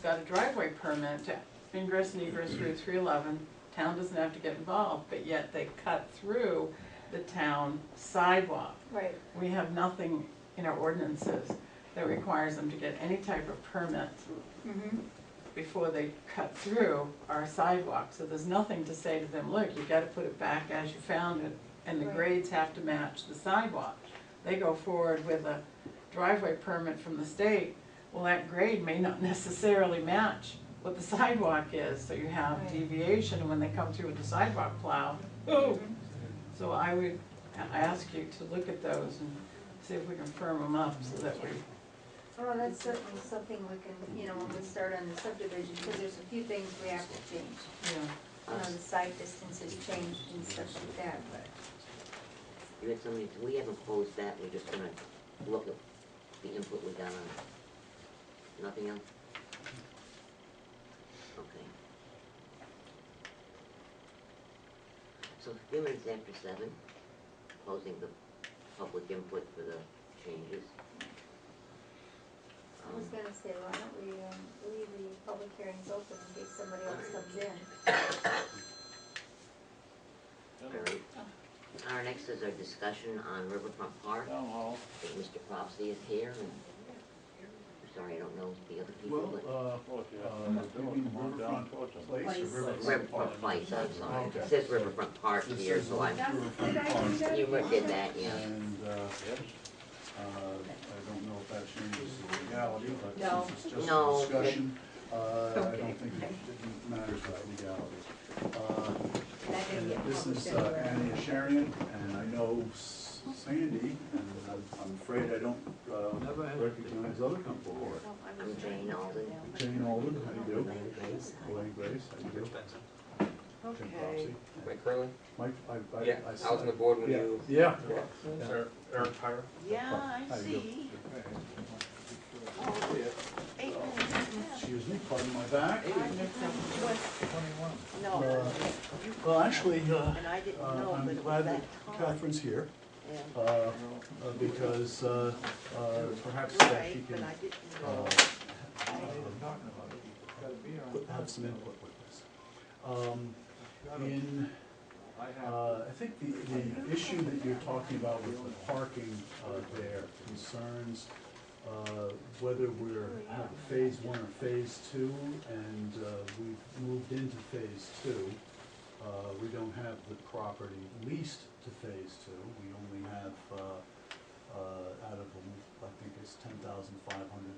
got a driveway permit to ingress and egress Route 311. Town doesn't have to get involved, but yet they cut through the town sidewalk. Right. We have nothing in our ordinances that requires them to get any type of permit Mm-hmm. before they cut through our sidewalk. So there's nothing to say to them, look, you gotta put it back as you found it, and the Right. grades have to match the sidewalk. They go forward with a driveway permit from the state, well, that grade may not necessarily match what the sidewalk is, so you have Right. deviation when they come through with the sidewalk plow. Mhm. So I would ask you to look at those and see if we can firm them up so that we, Well, that's certainly something we can, when we start on the subdivision, because there's a few things we have to change. The site distances changed and stuff like that, but. You had something, we haven't closed that, we're just gonna look at the input we got on it. Nothing else? Okay. So a few minutes after 7, closing the public input for the changes. I was gonna say, why don't we, leave the public hearings open in case somebody else comes in? All right. Our next is our discussion on Riverfront Park. I think Mr. Propsy is here, and Mr. sorry, I don't know the other people, Well, but. you mean Riverfront Place or Riverfront Riverfront Park? Place, I'm sorry, Okay. it says Riverfront Park This here, is so I, Riverfront Park. you did that, yeah. And, I don't know if that changes the legality, but No. since it's just No. a discussion, I Okay. don't think it matters with legality. That didn't get And this published is anywhere. Annie Asharian, and I know Sandy, and I'm afraid I don't recognize other come forward. I'm Jane Alden. Jane Alden, how do you do? Elaine Grace. Elaine Grace, how do you do? Jim Okay. Popsey. Mike Curley? Mike, Yeah, I was on the board when Yeah, you. yeah. Eric Pyre? Yeah, How I you do? see. Excuse me, pardon my back. No, Well, actually, and I didn't know, but I'm it was glad that that time. Catherine's here, Yeah. because perhaps All that she right, can but I didn't uh, know. have some input with this. I think the issue that you're talking about with the parking there concerns whether we're have phase one or phase two, and we've moved into phase two. We don't have the property leased to phase two. We only have, out of, I think it's 10,500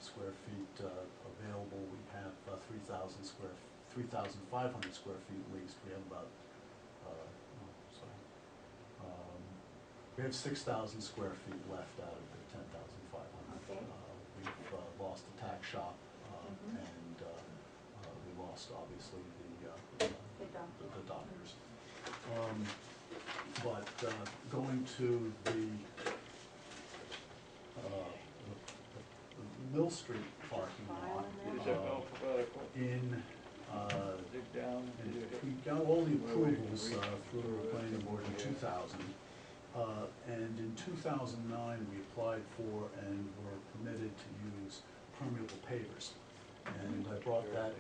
square feet available, we have 3,500 square feet leased. We have about, we have 6,000 square feet left out of the 10,500. Okay. We've lost the tax shop, and we lost, obviously, the doctors. But going to the Mill Street parking lot, and we got all the approvals through the planning board in 2000. And in 2009, we applied for and were permitted to use permeable pavers. And I brought that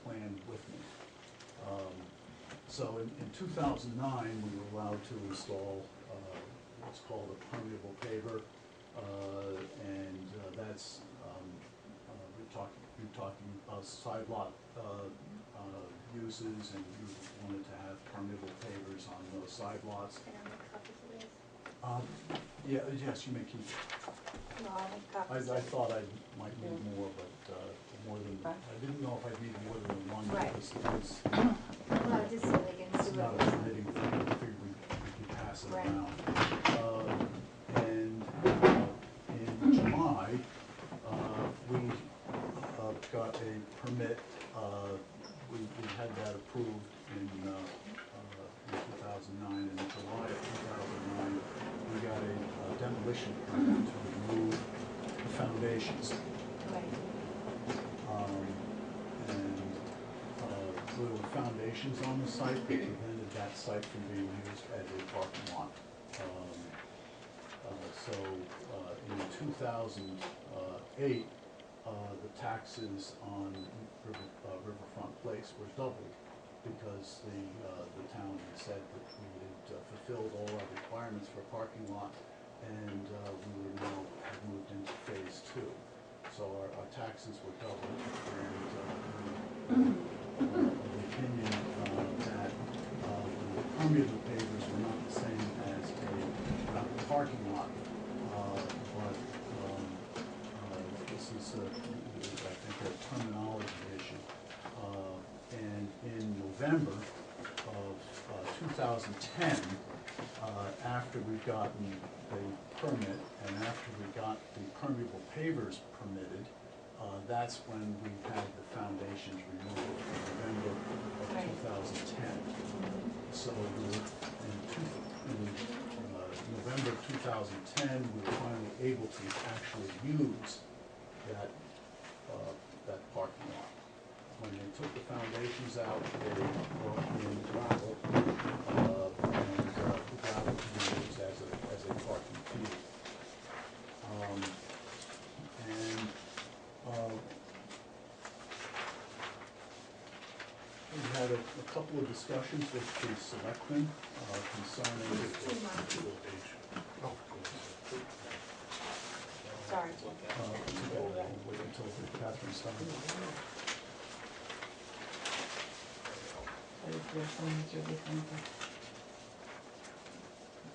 plan with me. So in 2009, we were allowed to install what's called a permeable paver. And that's, we're talking about side lot uses, and we wanted to have permeable pavers on those side lots. Can I make copies of this? Yes, you may keep it. No, I'll make I copies of it. thought I might need more, but more than, I didn't know if I'd need more than one, Right. because it's Well, just so they can see not what a it's. permitting thing, I figured we could pass it Right. around. And in July, we got a permit, we had that approved in 2009, and in July of 2009, we got a demolition permit to remove the foundations. Right. And there were foundations on the site that prevented that site from being used as a parking lot. So in 2008, the taxes on Riverfront Place were doubled, because the town had said that we had fulfilled all our requirements for a parking lot, and we were now moved into phase two. So our taxes were doubled, and the opinion that the permeable pavers were not the same as a parking lot, but this is, I think, a terminology issue. And in November of 2010, after we've gotten the permit and after we got the permeable pavers permitted, that's when we had the foundations removed in November of 2010. So we were in November 2010, we were finally able to actually use that parking lot. When they took the foundations out, they brought in gravel, and the gravel can be used as a parking field. We had a couple of discussions with the selectmen concerning. Sorry, Jim. I'll wait until Catherine's done. I just there's some that you're looking for.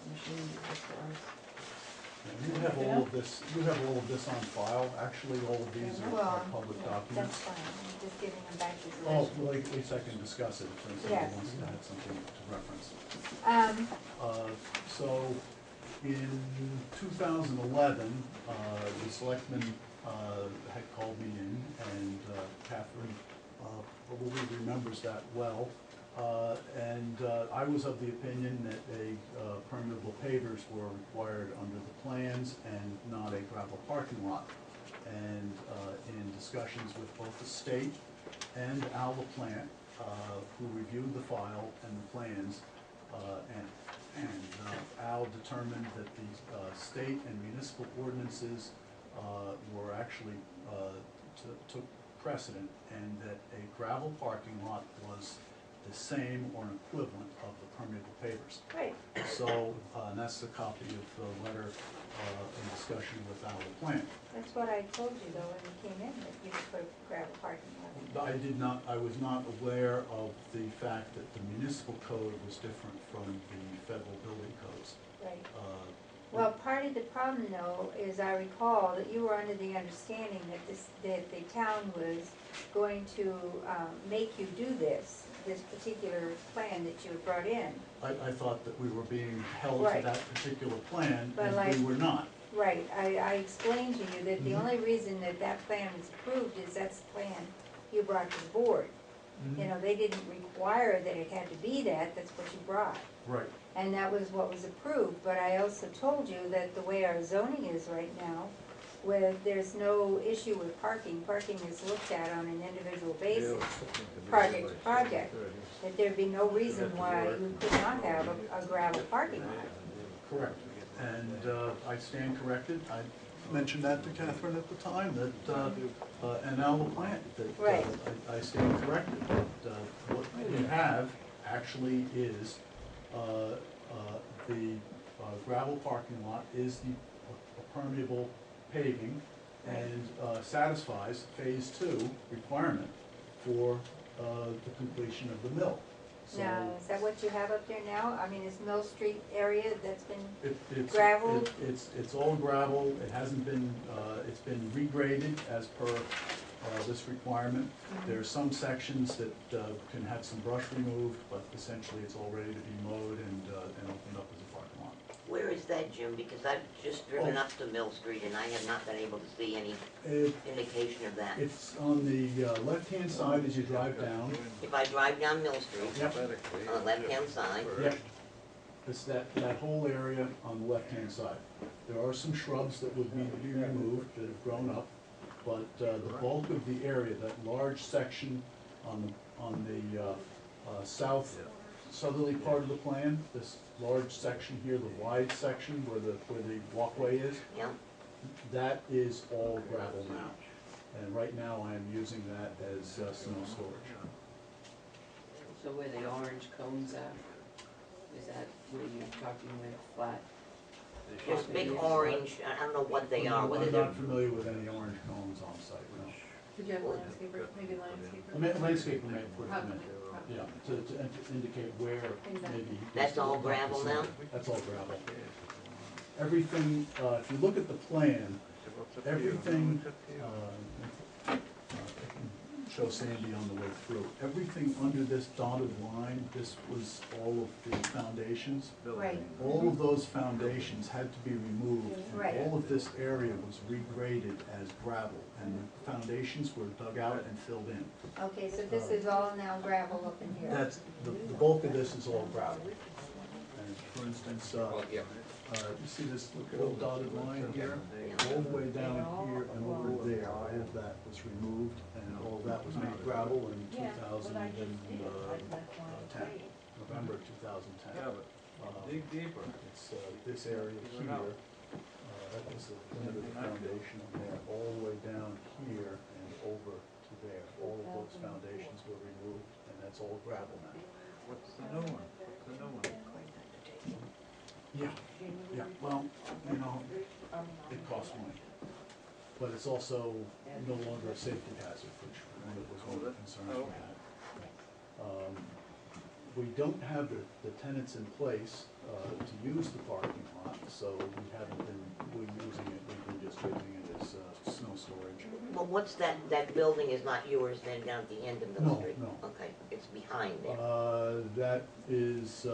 Machine just for us. And you have all of this, on file, actually, all of these are Well, public yeah, documents. that's fine, I'm just giving them back as a Oh, list. well, at least I can discuss it, if somebody Yes. wants to add something to reference. So, in 2011, the selectmen had called me in, and Catherine probably remembers that well. And I was of the opinion that permeable pavers were required under the plans and not a gravel parking lot. And in discussions with both the state and Al LaPlante, who reviewed the file and the plans, Al determined that the state and municipal ordinances were actually took precedent, and that a gravel parking lot was the same or an equivalent of the permeable pavers. Right, So, and that's a copy of the letter in discussion with Al LaPlante. that's what I told you though when you came in, that you could put a gravel parking lot. I was not aware of the fact that the municipal code was different from the federal building codes. Right. Uh, Well, part of the problem though is I recall that you were under the understanding that the town was going to make you do this particular plan that you had brought in. I thought that we were being held to Right. that particular plan, But and like- we were not. Right, I explained to you that the Mhm. only reason that plan was approved is that's the plan you brought to the board. You know, they didn't require that it had to be that, that's what you brought. Right. And that was what was approved, but I also told you that the way our zoning is right now, where there's no issue with parking is looked at on an individual basis, project to project, that there'd be no reason why you could not have a gravel parking lot. Correct. And I stand corrected. I mentioned that to Catherine at the time, that, and Al LaPlante, that Right. I stand corrected, that what we have actually is the gravel parking lot is the permeable paving and satisfies phase 2 requirement for the completion of the mill. So Now, is that what you have up there now? I mean, is Mill Street area that's been, it's gravel? It's all gravel. It hasn't been, it's been regraded as per this requirement. There are some sections that can have some brush removed, but essentially it's all ready to be mowed and opened up as a parking lot. Where is that, Jim? Because I've just driven Oh. up to Mill Street and I have not been able to see any It, indication of that. it's on the left-hand side as you drive down. If I drive down Mill Street, Yep. on the left-hand side, Yep. It's that whole area on the left-hand side. There are some shrubs that would need to be removed that have grown up, but the bulk of the area, that large section on the south southerly part of the plan, this large section here, the wide section where the walkway is, yeah, that is all gravel now. And right now I am using that as snow storage. So where the orange cones are, is that where you're talking with flat? there's big orange, I don't know what they are, whether I'm they're, not familiar with any orange cones on site, no. Did you have landscaper, maybe landscaper? Landscaper may put them in, yeah, to indicate where maybe. that's all gravel now? That's all gravel. Everything, if you look at the plan, everything, I can show Sandy on the way through, everything under this dotted line, this was all of the foundations. right, All of those foundations had to be removed, Right. and all of this area was regraded as gravel, and the foundations were dug out and filled in. okay, so this is all now gravel up in here. That's, the bulk of this is all gravel. And for instance, you see this little dotted line here? All the way down here and over there, all of that was removed, and all of that was made gravel in 2010, November 2010. Dig deeper. It's this area here, that was the end of the foundation on there, all the way down here and over to there. All of those foundations were removed, and that's all gravel now. What's the new one? What's the new one? Yeah, well, you know, it costs money. but it's also no longer a safety hazard, which was one of the concerns we had. We don't have the tenants in place to use the parking lot, so we haven't been using it, we've been just using it as snow storage. Well, what's that building is not yours then down at the end of Mill No, Street? no. Okay, it's behind there. That is,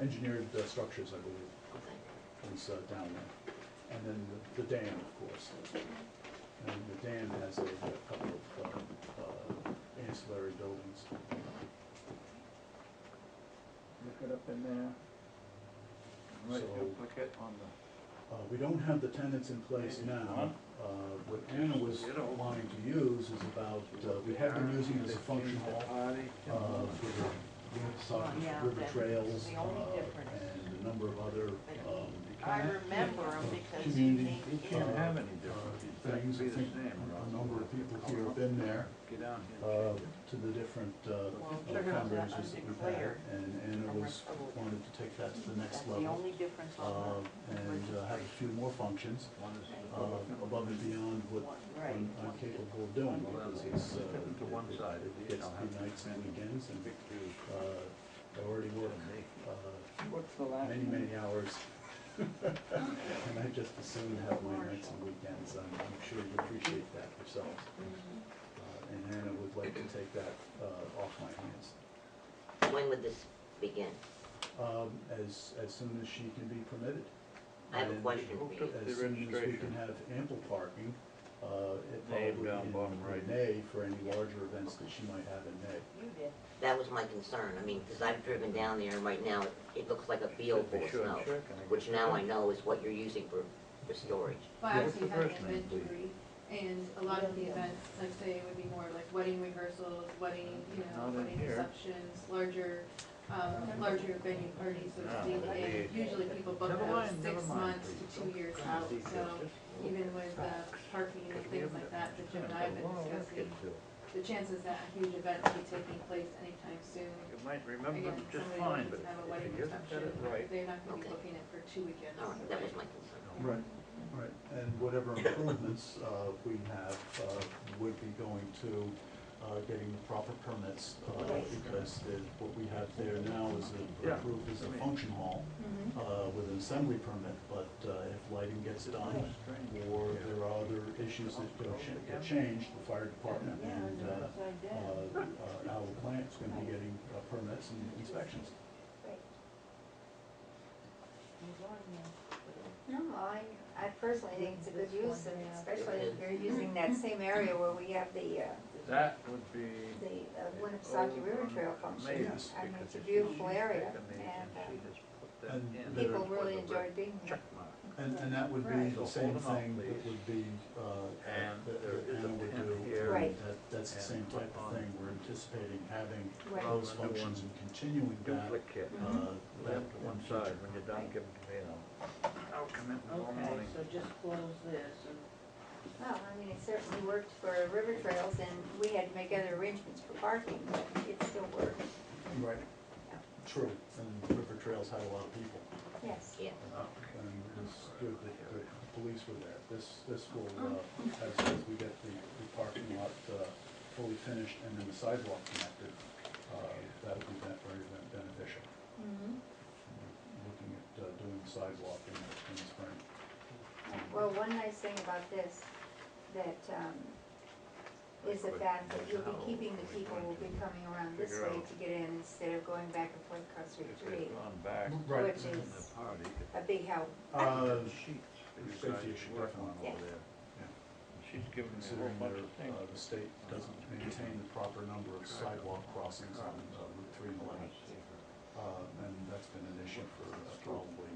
engineered structures, I believe, Okay. is down there. And then the dam, of course. And the dam has a couple of ancillary buildings. Look it up in there. Right, So- duplicate on the. We don't have the tenants in place now. What Anna was wanting to use is about, we have been using it as a function hall for the river trails and a number of other I remember them because you community named You can't have any things. I think a number of people here have been there Get down here. to the different check it out. fundraisers that we've had. And Anna wanted to take that to the next that's the level. only difference on And have a few more functions One is above and beyond what Right. I'm capable of doing, because it's, to one side. it gets to be nights and weekends, and I already work What's the last? many hours. And I just as soon have my nights and weekends. I'm sure you appreciate that yourselves. And Hannah would like to take that off my hands. When would this begin? As soon as she can be permitted. I have a And question for you. As soon as we can have ample parking, it Name probably down bottom right. in May for any larger events that she might have in May. You did. That was my concern. I mean, because I've driven down there and right now it looks like a field full of snow, which now I know is what you're using for storage. Well, Yeah. actually, you have First an name, event please. degree, and a lot of the events, like say, would be more like wedding rehearsals, wedding, Not in wedding here. receptions, larger venue parties, so to No, speak, it'll and be- usually people book Never out mind, 6 never mind, months please. to 2 years Don't out, detail, so just even with parking and things like that Jim and I have been discussing, the chances that a huge event will be taking place anytime soon. You might remember Again, it just somebody fine, wants but to have a if wedding you haven't got reception, it right. they're not gonna be Okay. booking it for 2 weekends. All right, that was my concern. Right, right, and whatever improvements we have would be going to getting the proper permits, because what we have there now is approved as a function hall with an assembly permit, but if lighting gets done, or there are other issues that get changed, the fire department and our plant's gonna be getting permits and inspections. No, I personally think it's a good use, and especially if you're using that same area where we have the That would be. Winnipesaukee River Trail function. Yes. I mean, it's a beautiful area, and And people really enjoy being there. And that would be the same thing that would be, And that there is a Anna would pen do. here. Right. That's the same type of thing, we're anticipating having Right. those functions and continuing that. Duplicate. Put them to one side, when you're done, give them to me, and I'll come in tomorrow Okay, morning. so just close this and. Well, I mean, it certainly worked for river trails, and we had to make other arrangements for parking, but it still worked. Right, true, and river trails had a lot of people, Yes. Yeah. and it was good that the police were there. This will, as we get the parking lot fully finished and then the sidewalk connected, that'll be very beneficial. Looking at doing the sidewalk in the spring. Well, one nice thing about this, that, is the fact that you'll be keeping the people who will be coming around this way to get in instead of going back and forth across Route If 3, they've gone back Right. which in is the party, a big help. sheets that you Safety guys issue, work on definitely. over there. Yeah. She's given me a Considering whole bunch of things. the state doesn't maintain the proper number of sidewalk crossings on Route 3 and 11. And that's been an issue for probably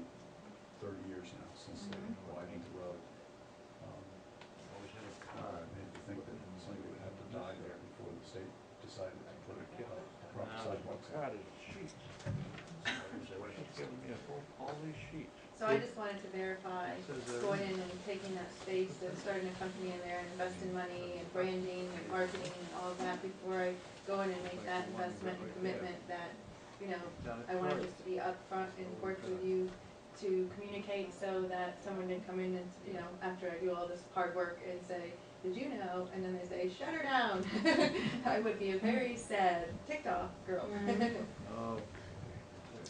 30 years now, since they widened the road. Always had a card. Made me think that somebody would have to die there before the state decided to put proper Now, sidewalks in. card is sheets. She's given me all these sheets. So I just wanted to verify, Says, going in and taking that space and starting a company in there and investing money and branding and marketing and all of that before I go in and make that investment and commitment that, I wanted just to be upfront and work with you to communicate so that someone didn't come in and, you know, after I do all this hard work and say, did you know? And then they say, shut her down. I would be a very sad, ticked off girl. Oh,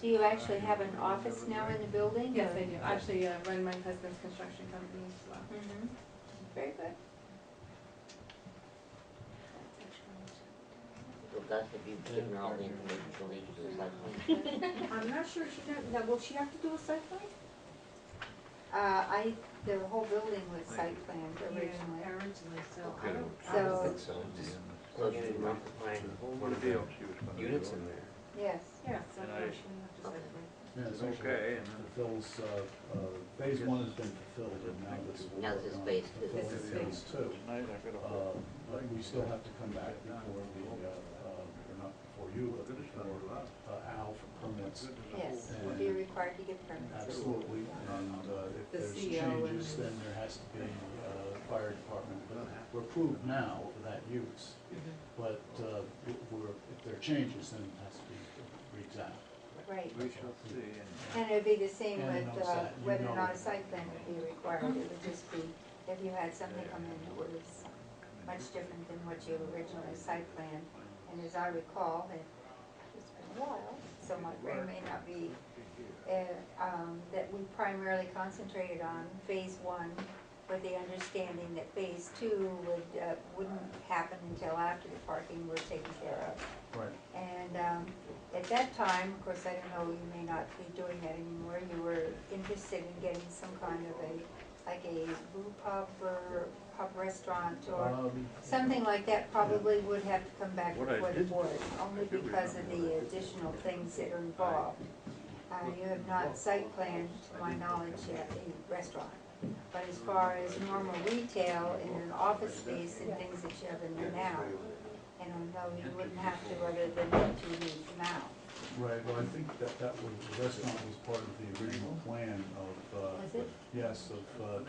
Do you actually have an office now in the building? Yes, I do. I actually run my husband's construction company as well. Mm-hmm. Very good. So Gus, have you given her all the information she'll need to do a site plan? I'm not sure she does, now, will she have to do a site plan? The whole building was site planned originally. Yeah, originally, so I Okay. don't. I would So- think so. Just plug in and multiply One of the units in there. Yes. Yeah, so And no, I- she doesn't have to site plan. Yeah, It's essentially, okay, and then- fulfills, phase one has been fulfilled, and now this will. Now this is phase two. Fulfill This is phase two. tonight I got a But we still have to come back before the, or not before you, but before, Al for permits. Yes, we'll be required to get permits. Absolutely, and, if The there's CO and changes, the- then there has to be, fire department, we're approved now for that use. But, if there are changes, then it has to be re-examined. Right. We shall see, And it'd be the same And with, on site, you whether or know- not a site plan would be required. It would just be, if you had something come in that was much different than what you originally site planned. And as I recall, it's been a while, so my brain may not be, that we primarily concentrated on phase one with the understanding that phase two wouldn't happen until after the parking was taken care of. Right. And at that time, of course, I don't know, you may not be doing that anymore, you were interested in getting some kind of like a brew pub or pub restaurant or something like that probably would have to come back What I before the did- board, only because of the additional things that are involved. You have not site planned, to my knowledge, yet a restaurant. But as far as normal retail in an office space and things that you have in there now, and no, you wouldn't have to other than what you need now. Right, well, I think that was, the restaurant was part of the original plan of, Was it? yes, of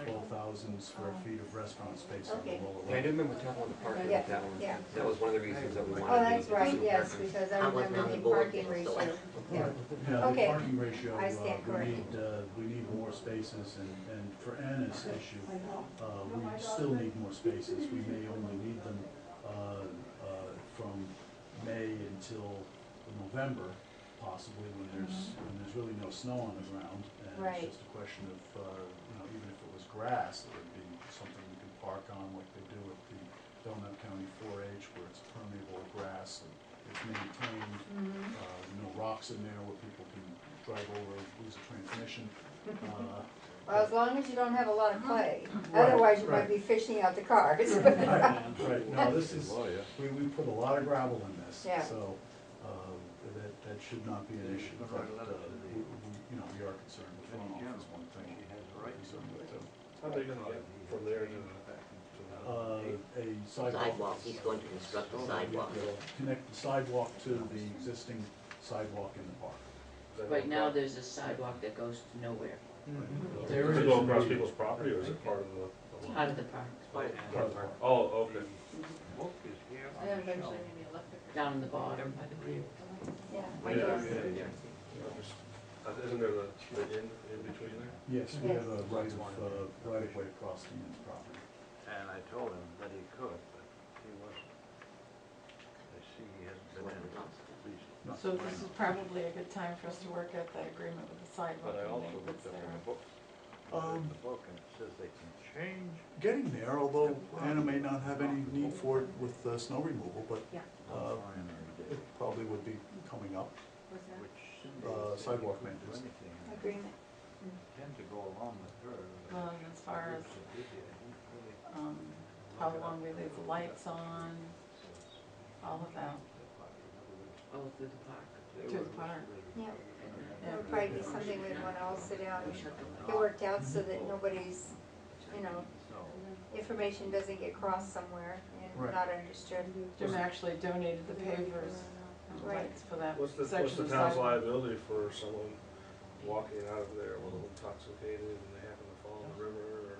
12,000 square feet of restaurant space on the Okay. lower Yeah, I level. do remember talking about the parking Yeah, with that one. yeah. That was one of the reasons that we wanted. Oh, that's the right, additional yes, parking. because I I wasn't remember on the the board parking then, so ratio. Yeah. Yeah, Okay. the parking ratio, I stand corrected. we need more spaces, and for Anna's issue, we still need more spaces. We may only need them, from May until November, possibly, when there's really no snow on the ground. And Right. it's just a question of, even if it was grass, it would be something we could park on, like they do at the Belknap County 4-H, where it's permeable grass and it's maintained. No rocks in there where people can drive over, lose a transmission. Well, as long as you don't have a lot of clay, Right, otherwise you right. might be fishing out the cars. Right, no, this is, lawyer. we put a lot of gravel in this, Yeah. so, that should not be an issue, but, we are concerned with runoff is one thing. We're concerned with, How are they gonna get from there to a sidewalk. Sidewalk, he's going to construct a sidewalk. Connect the sidewalk to the existing sidewalk in the park. Right now, there's a sidewalk that goes to nowhere, There Does it is go across a- people's property or is it part of the? out of the park, part of the park. Oh, okay. And then eventually maybe electric. down in the bottom by the creek. Yeah. Yeah. Isn't there the in between there? Yes, we have a Yes. right of way across the man's property. And I told him that he could, but he wasn't. I see he hasn't been in at least. No. So this is probably a good time for us to work out that agreement with the sidewalk But I and also maintenance looked up in there. the book. The book, and it says they can change. Getting there, although Anna may not have any need for it with snow removal, but Yeah. it probably would be coming up. What's that? Which Sidewalk do maintenance. anything. Agreement. Tend to go along with her. Well, and as far as, how long we leave the lights on, all of that, Oh, through the park. through the park. Yeah. Yeah. That would probably be something we'd wanna all sit down and get worked out so that nobody's, information doesn't get crossed somewhere and Right. not understood. Jim actually donated the pavers and Right. lights for that What's the section of town's sidewalk. liability for someone walking out of there a little intoxicated and they happen to fall in the river or?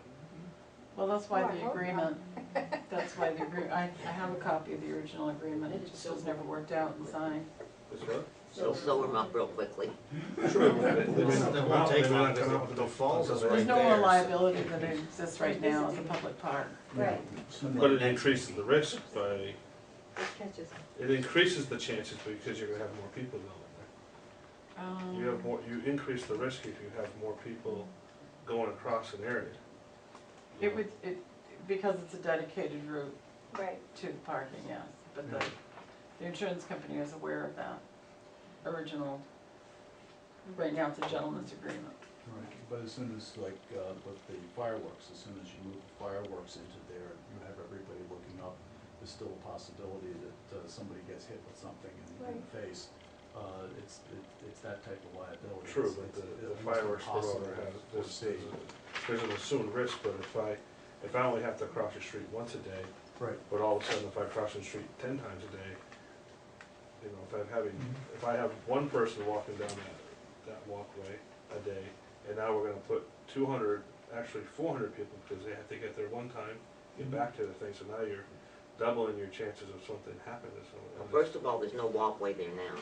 Well, that's why Oh, I the hope agreement, that's why the agree, I have a copy of the original agreement, it just was never worked out and signed. Is what? She'll sew them up real quickly. True, but they may not They come won't out, take they may long not come 'cause out with the no falls falls is right There's no there. more so- liability that exists right now as a public park. Right, But it increases the risk by, it catches. it increases the chances because you're gonna have more people going there. You have more, you increase the risk if you have more people going across an area. It would, because it's a dedicated route Right. to the parking, yes, but the insurance company is aware of that original, right now it's a gentleman's agreement. Right, but as soon as, like, with the fireworks, as soon as you move the fireworks into there, you have everybody looking up, there's still a possibility that somebody gets hit with something in the face. It's that type of liability. True, It's- but it's the almost fireworks impossible promoter has, to there's an assumed risk, but if I only have to cross the street once a day, Right. but all of a sudden if I cross the street 10 times a day, you know, if I have one person walking down that walkway a day, and now we're gonna put 200, actually 400 people, because they have to get there one time, get back to the thing, so now you're doubling your chances of something happening to Well, someone. first of all, there's no walkway there now.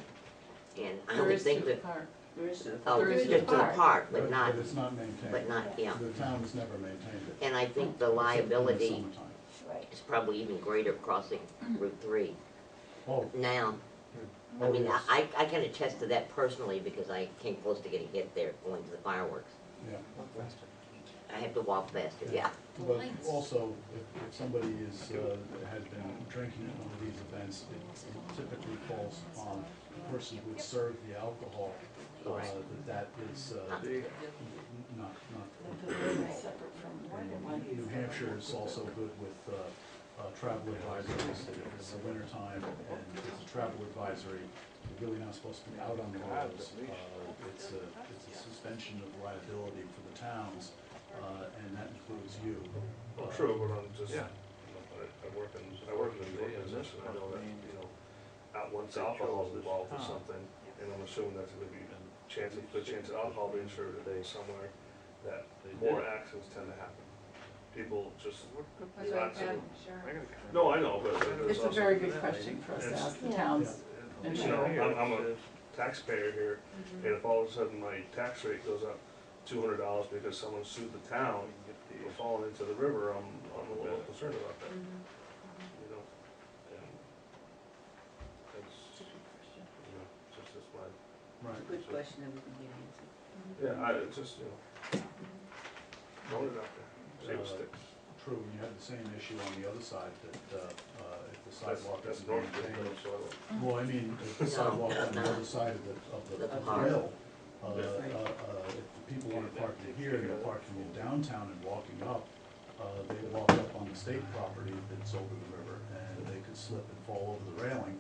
And I There don't is think to the that, park. There is a. oh, There is just to the park. park, but not, it's not maintained. but not, yeah. The town has never maintained it. And I think the Except in the liability summertime. Right. is probably even greater crossing Route 3 Oh, now. I oh, mean, yes. I can attest to that personally because I came close to getting hit there going to the fireworks. Yeah. I had to walk faster, yeah. But also, if somebody has been drinking at one of these events, it typically falls upon the person who had served the alcohol, that is not. Separate from New Hampshire is also good with travel advisories, that if it's the winter time and it's a travel advisory, you're really not supposed to be out on the roads. It's a suspension of liability for the towns, and that includes you. Well, true, but I'm just, Yeah. I work in the organization, I know that, you know, once alcohol is involved with something, and I'm assuming that's gonna be good chance of alcohol being served somewhere, that more accidents tend to happen. People just, That's not right, so- yeah, sure. no, I know, but there's It's a also, very good question for us to ask the towns. you know, I'm a taxpayer here, and if all of a sudden my tax rate goes up $200 because someone sued the town for falling into the river, I'm a little concerned about that, you know? And that's, you know, just my, Right. Good question that we can get answered. yeah, it's just, you know, throwing it out there, save sticks. True, and you have the same issue on the other side, that if the That's sidewalk that's isn't north of maintained. the soil. Well, I mean, if the No, sidewalk on the no. other side of the The park. hill, if the people aren't parking here, and they're parking in downtown and walking up, they walk up on the state property that's over the river, and they could slip and fall over the railing,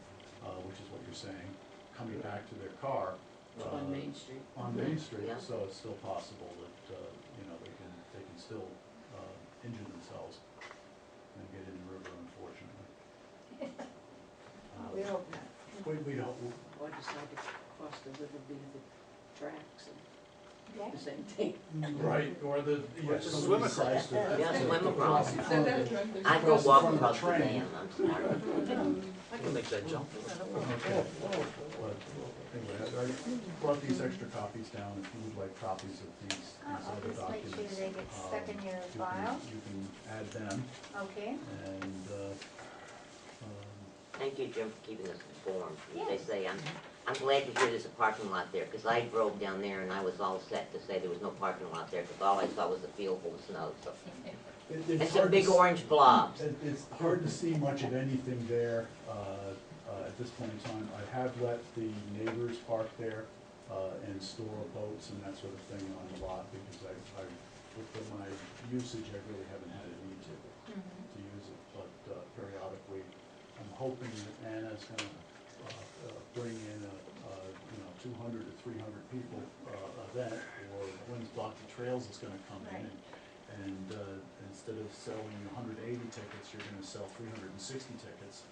which is what you're saying, coming back to their car. On Main Street. On Main Street, Yeah. so it's still possible that, you know, they can still injure themselves and get in the river, unfortunately. We hope not. We don't, Or decide to cross the river via the tracks and Yeah. the same thing. right, or Just somebody swim decides to. Yeah, to swim across. in front of the- I go across the walk front of the across the train. dam, I'm sorry. I can make that jump. Okay. But anyway, I brought these extra copies down, if you would like copies of these I'll other just make documents. sure they get stuck in your you can- file. You can add them, Okay. and, Thank you, Jim, for keeping us informed. As they Yes. say, I'm glad to hear there's a parking lot there, because I drove down there and I was all set to say there was no parking lot there, because all I saw was a field full of snow, so. it's And hard some to big s- orange blobs. It's hard to see much of anything there at this point in time. I have let the neighbors park there and store boats and that sort of thing on the lot, because with my usage, I really haven't had a need to use it. But periodically, I'm hoping that Anna's gonna bring in a 200 to 300 people event, or Wind's Block the Trails is gonna come in, and instead of selling 180 tickets, you're gonna sell 360 tickets.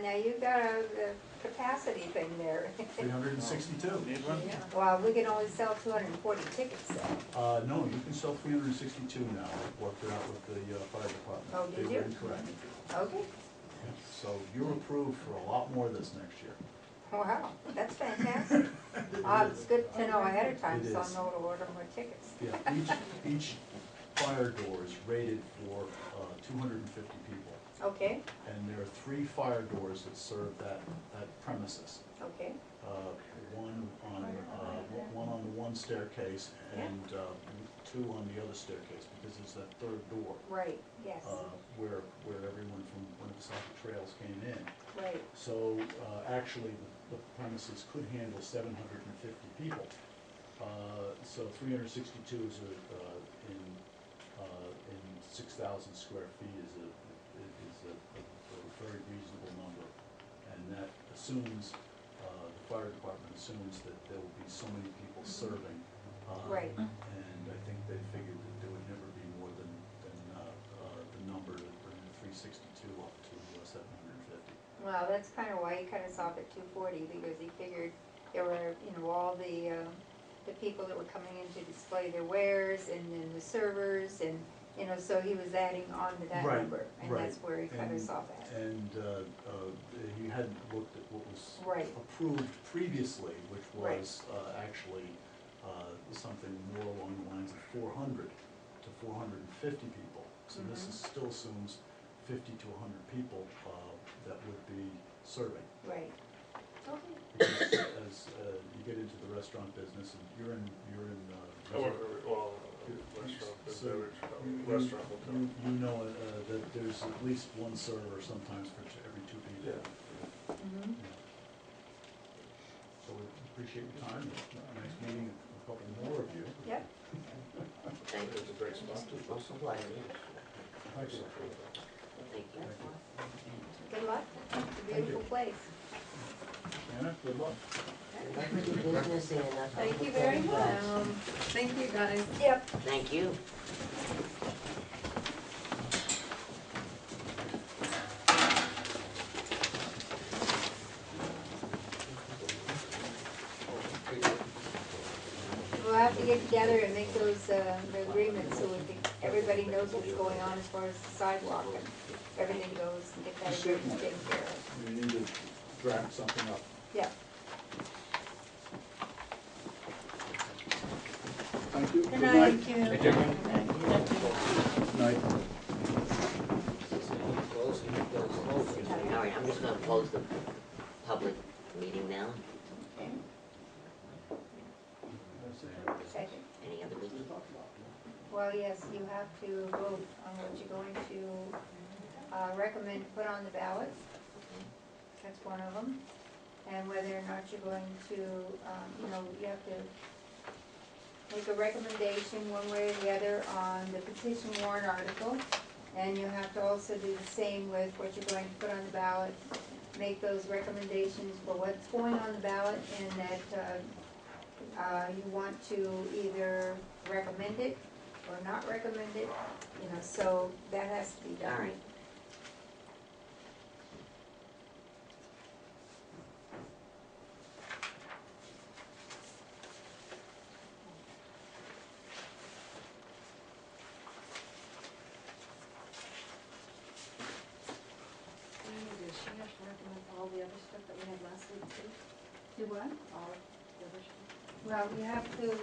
Now you got a capacity thing there. 362. Well, we can only sell 240 tickets though. No, you can sell 362 now. I've worked it out with the fire department. Oh, did They you? were incorrect. Okay. Yeah. So you're approved for a lot more this next year. Wow, that's fantastic. It's good to know ahead of time, It so I'll is. know to order more tickets. Yeah, each fire door is rated for 250 people. Okay, And there are 3 fire doors that serve that premises. okay, One on the one staircase and 2 on the other staircase, because there's that third door right, yes, where everyone from one of the Suffolk Trails came in. right, So actually, the premises could handle 750 people. So 362 is in 6,000 square feet is a very reasonable number, and that assumes the fire department assumes that there will be so many people serving. right. And I think they figured that there would never be more than the number to bring the 362 up to 750. Well, that's kind of why he cut us off at 240, because he figured there were, all the people that were coming in to display their wares, and then the servers, and, so he was adding on to that Right, number, and right. that's where he cut us off at. And he hadn't looked at what was Right. approved previously, which Right. was actually something more along the lines of 400 to 450 people. So this is, still assumes 50 to 100 people that would be serving. Right. Okay. Because as you get into the restaurant business, and you're in I work restaurant, restaurant, hotel. you know that there's at least one server sometimes for every 2 people. Yeah. Mm-hmm. So we appreciate your time. Next meeting, a couple more of you. Yep. Thank you. It's a great spot. Most obliged. Thank you. Thank you. Good luck. It's a beautiful place. Anna, good luck. Business and Thank you very much. Thank you, guys. Yep. Thank you. We'll have to get together and make those, the agreements, so everybody knows what's going on as far as the sidewalk and everything goes, and get that agreement taken care of. We need to draft something up. Yeah. Thank you. Good night. Good night. All right, I'm just gonna close the public meeting now. Second. Any other business? Well, yes, you have to vote on what you're going to recommend to put on the ballot. That's one of them. And whether or not you're going to, you have to make a recommendation one way or the other on the petition warrant article. And you have to also do the same with what you're going to put on the ballot. Make those recommendations for what's going on the ballot, and that you want to either recommend it or not recommend it, so that has to be done. All right. Does she have to recommend all the other stuff that we had last week too? Do what? All the other stuff Well, you have to,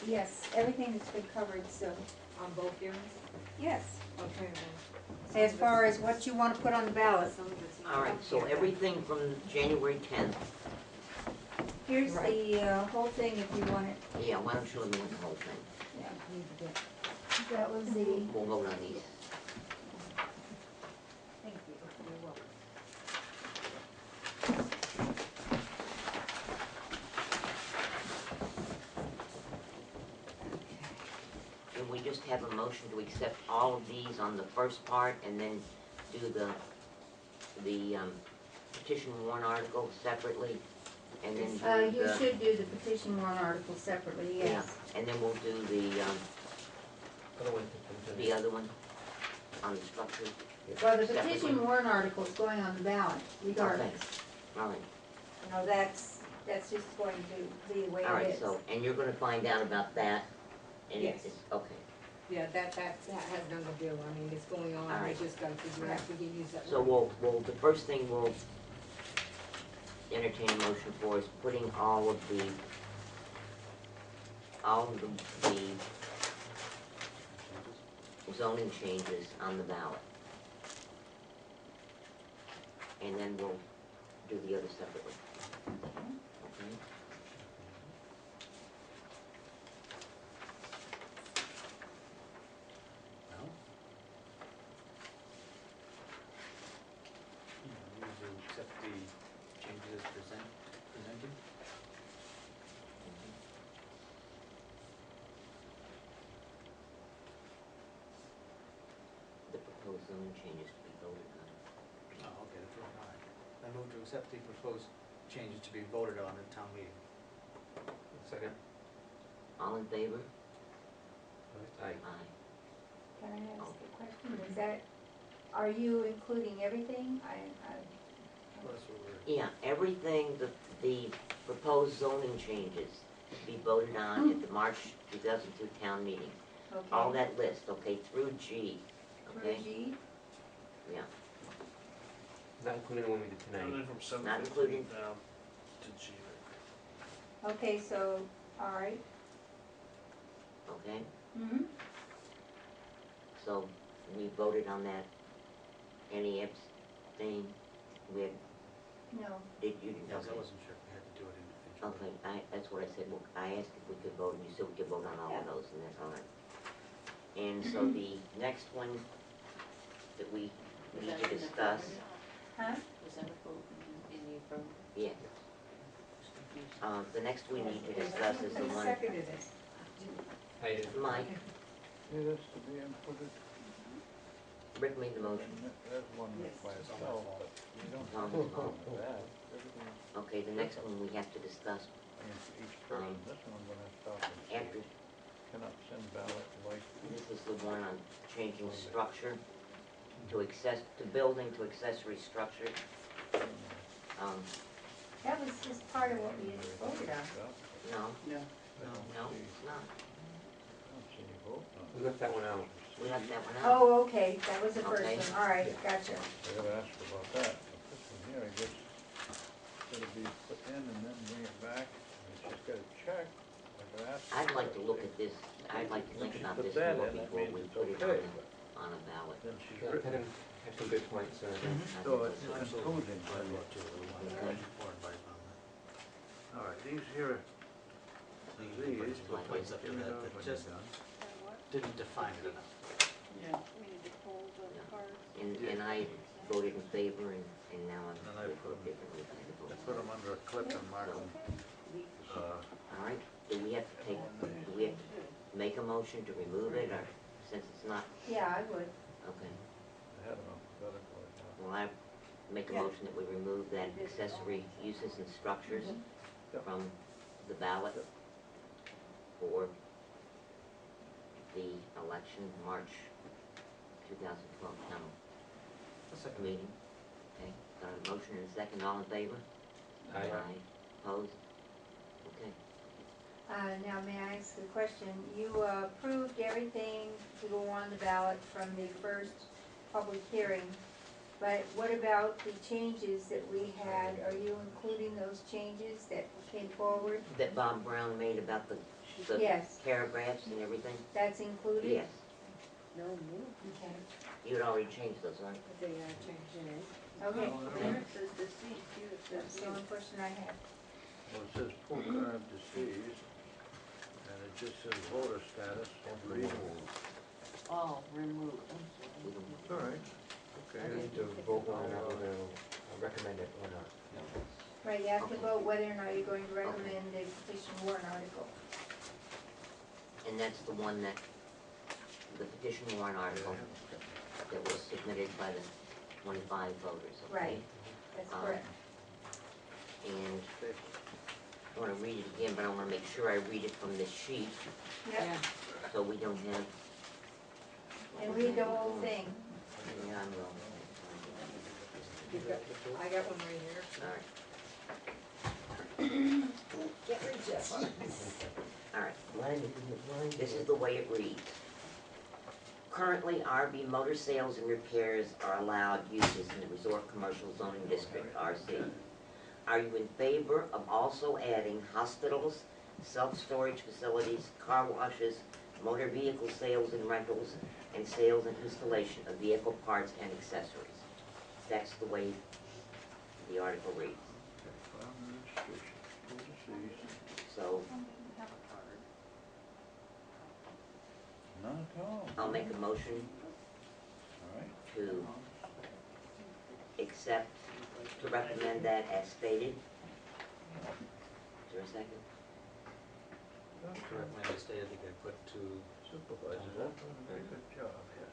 yes, everything that's been covered, so, on both hearings? yes. Okay, As far as what you want to put on the ballot, some of it's not. All right, so everything from January 10th, here's the whole thing if you want it. yeah, why don't you let me with the whole thing? That was the, We'll vote on these. Thank you. You're welcome. Can we just have a motion to accept all of these on the first part and then do the petition warrant article separately? And then do you the, should do the petition warrant article separately, yeah, yes. and then we'll do the other one on the structure. Well, the separately. petition warrant article is going on the ballot regardless. All right, That's just going to be the way all it right, is. so, and you're gonna find out about that? And Yes. Okay, Yeah, that has nothing to do, I mean, it's going on, All we right. just gotta figure out if we can use that. so the first thing we'll, entertain a motion for is putting all of the zoning changes on the ballot. And then we'll do the other separately. Okay? Well, you need to accept the changes as presented. The proposed zoning changes to be voted on. Oh, okay, that's all right. I move to accept the proposed changes to be voted on at town meeting. Second? All in favor? Aye. Aye. Can I ask a question? Is that, are you including everything? Well, that's what we're. Yeah, everything, the proposed zoning changes to be voted on at the March 2002 town meeting. Okay. All that list, okay, through G, okay? Through G? Yeah, Not including the one we did And tonight. then from seven Not fifteen including- down to G. Okay, so, all right. okay? Mm-hmm. So we voted on that. Any abstain? We had, No. did you? Yes, I Okay. wasn't sure if we had to do it individually. Okay, that's what I said, well, I asked if we could vote, and you said we could vote on all of those, and that's all right. And so the next one that we Was need that to in the discuss, Huh? Was that a vote in the affirmative? yes, Just confused. the next we need to discuss is the Who one, seconded it? I did. Mike, See this to be inputted, Rick made the motion. there's one Yes. by It's on my itself, fault. but you don't Tom, have to it's fine. follow that. Everything, Okay, the next one we have to discuss I mean, for each person, this one I'm gonna stop and see. after, Cannot send ballot like. this is the one on changing structure to building to accessory structure. That was just part of what we had voted on. No, No. no, it's not. I don't see any vote on it. We left that one out. We left that one out. Oh, okay, that was the first Okay. one, all right, gotcha. I gotta ask about that, but this one here, I guess, gotta be put in and then bring it back, and she's gotta check, I could ask. her I'd like to first, look say, at this, I'd like to when think she about put this that more in, that before means we it's put it okay, but on a ballot. then she's Yeah, written. Kevin had some good points, I So think it's so. including, I thought too, Okay. more advice on that. all right, these here, So you can put these, some little points up to give me that those that when you're just done. didn't define it enough. Yeah. We need to pull the Yeah. cards. And I voted in favor and now I'm And I put 'em- differently. I put them under a clip and mark them, All right, do we have to make a motion to remove it, or since it's not, Yeah, I would. okay. I had them alphabetical, I thought. Well, I make a Yeah. motion that we remove that accessory uses and structures Yep. from the ballot for the election, March 2012 town A second. meeting. Okay, got a motion and a second, all in favor? Aye. Opposed? Okay. Now, may I ask a question? You approved everything to go on the ballot from the first public hearing, but what about the changes that we had? Are you including those changes that came forward? That Bob Brown made about the Yes, paragraphs and everything? that's included? Yes, No move. Okay, you had already changed those, right? But they are changing it. okay, There it says deceased, here it that's says the you. only question I had. Well, it says full current deceased, and it just says voter status, removed. Oh, remove, I'm We sorry. don't- It's all right, We okay. need to vote whether or not we're gonna recommend it or not. Right, you have to Okay. vote whether or not you're going to recommend the petition warrant article. And that's the one that, the petition warrant article that was submitted by the 25 voters, okay? Right. That's correct. And I wanna read it again, but I wanna make sure I read it from this sheet, Yep, so we don't have. and read the whole thing. Yeah, I will. You've got, I got one right here. Alright, Can't read this. alright. Mine. This is the way it reads. Currently, RV motor sales and repairs are allowed uses in the Resort Commercial Zoning District, RC. Are you in favor of also adding hospitals, self-storage facilities, car washes, motor vehicle sales and rentals, and sales and installation of vehicle parts and accessories? That's the way the article reads. So Not at all. I'll make a motion All right. to accept, to recommend that as stated. Is there a second? Recommend they stay, I think I put to, Supervisor, that's doing a very good job here.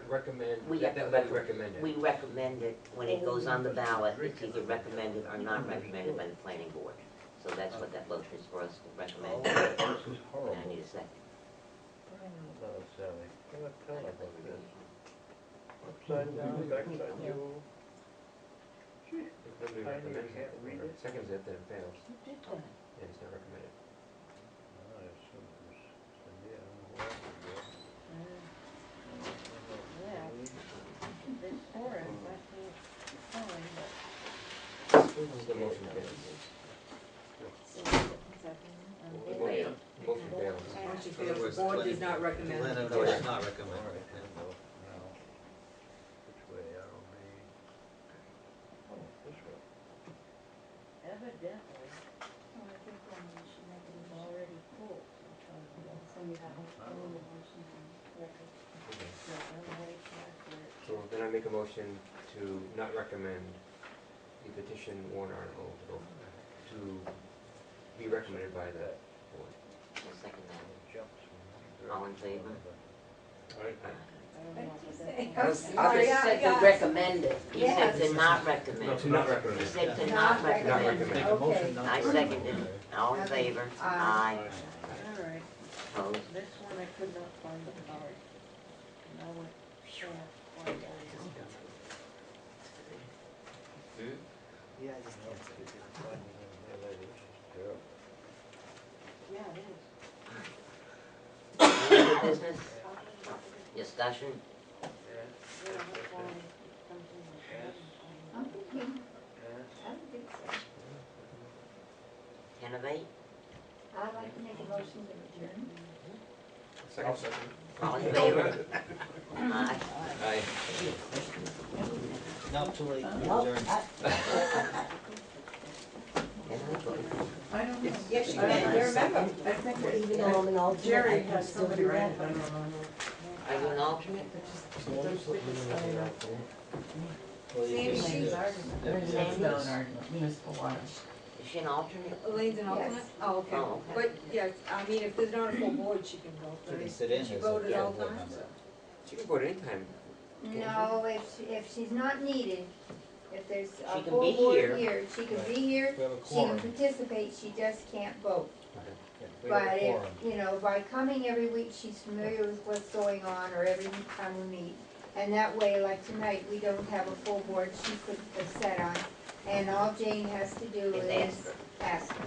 recommend, We that have to that we recommend it. We recommend it, when it goes on the ballot, it's either recommended or not recommended by the planning board. So that's what that motion is for us to recommend. This is And horrible. I need a second. Hello, Sally. What tell about this? Upside down, backside you. Gee, If nobody I recommends can't it, read or it. seconds it, then it fails. Who did that? Yeah, it's not recommended. I assume it was Cindy, I don't know who else it was. Yeah. This foreign, I can't find, but. The motion fails. Wait. Motion fails. Motion In other fails, words, the board let does it- not recommend. No, the no, it's petition. not All recommended. right, then vote now. Which way, ROB? Oh, this way. Evidently, Oh, I think we should make it it was already full sometime ago. So you have a little motion on record. Okay. So I'm heading back where it So then I make a motion to not recommend the petition warrant article to go, to be recommended by the board. I'll second that. Jumps from one All in direction to favor? another. I don't What know, did you but say? that's- I'm sorry, I just said to recommend it. He said to not recommend. No, to not He recommend. said to Not not recommend. recommend. Make a Okay. I seconded. All in Okay. favor? Aye. All right, Opposed? this one I could not find the card. And I went, sure, why did I just go? Hmm? Yeah, I just can't See if you can find it in here later. This is terrible. Yeah, it is. Any other business? Discussion? Yeah, that's why it comes in the hand. I'm thinking, Yes. I don't think so. 10 of 8? I'd like to make a motion to adjourn. Second. All in favor? Aye. Aye. No, too late, Nope. adjourned. I don't know. Yes, you can, you remember. I think that Even though I'm an alternate, Jerry I can has still somebody do write that. it down. Are you an alternate? Well, you Sandy, just, she's That's not an argument, municipal water. Is she an alternate? Elaine's an alternate? Yes. Oh, okay. Oh, okay. But, yes, I mean, if there's not a full board, she can go. She can right? sit in Can she as a vote at all board times? member. She can vote anytime. No, if she's not needed, if there's She a can full be board here. here, she can be here, We have a she can quorum. participate, she just can't vote. We have But a if, quorum. you know, by coming every week, she's familiar with what's going on, or every time we meet. And that way, like tonight, we don't have a full board she could have sat on, and all Jane has to do Is is ask her.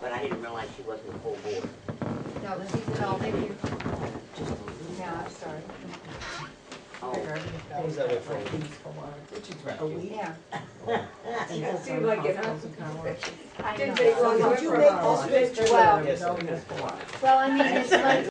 But I didn't realize she wasn't a full board. No, she's an alternate. No, I'm sorry. Oh, How was that way for a week? Yeah. It seemed like it, huh? I Didn't know. take long to Did you make this picture? Well, Yes, well, I mean, it's like,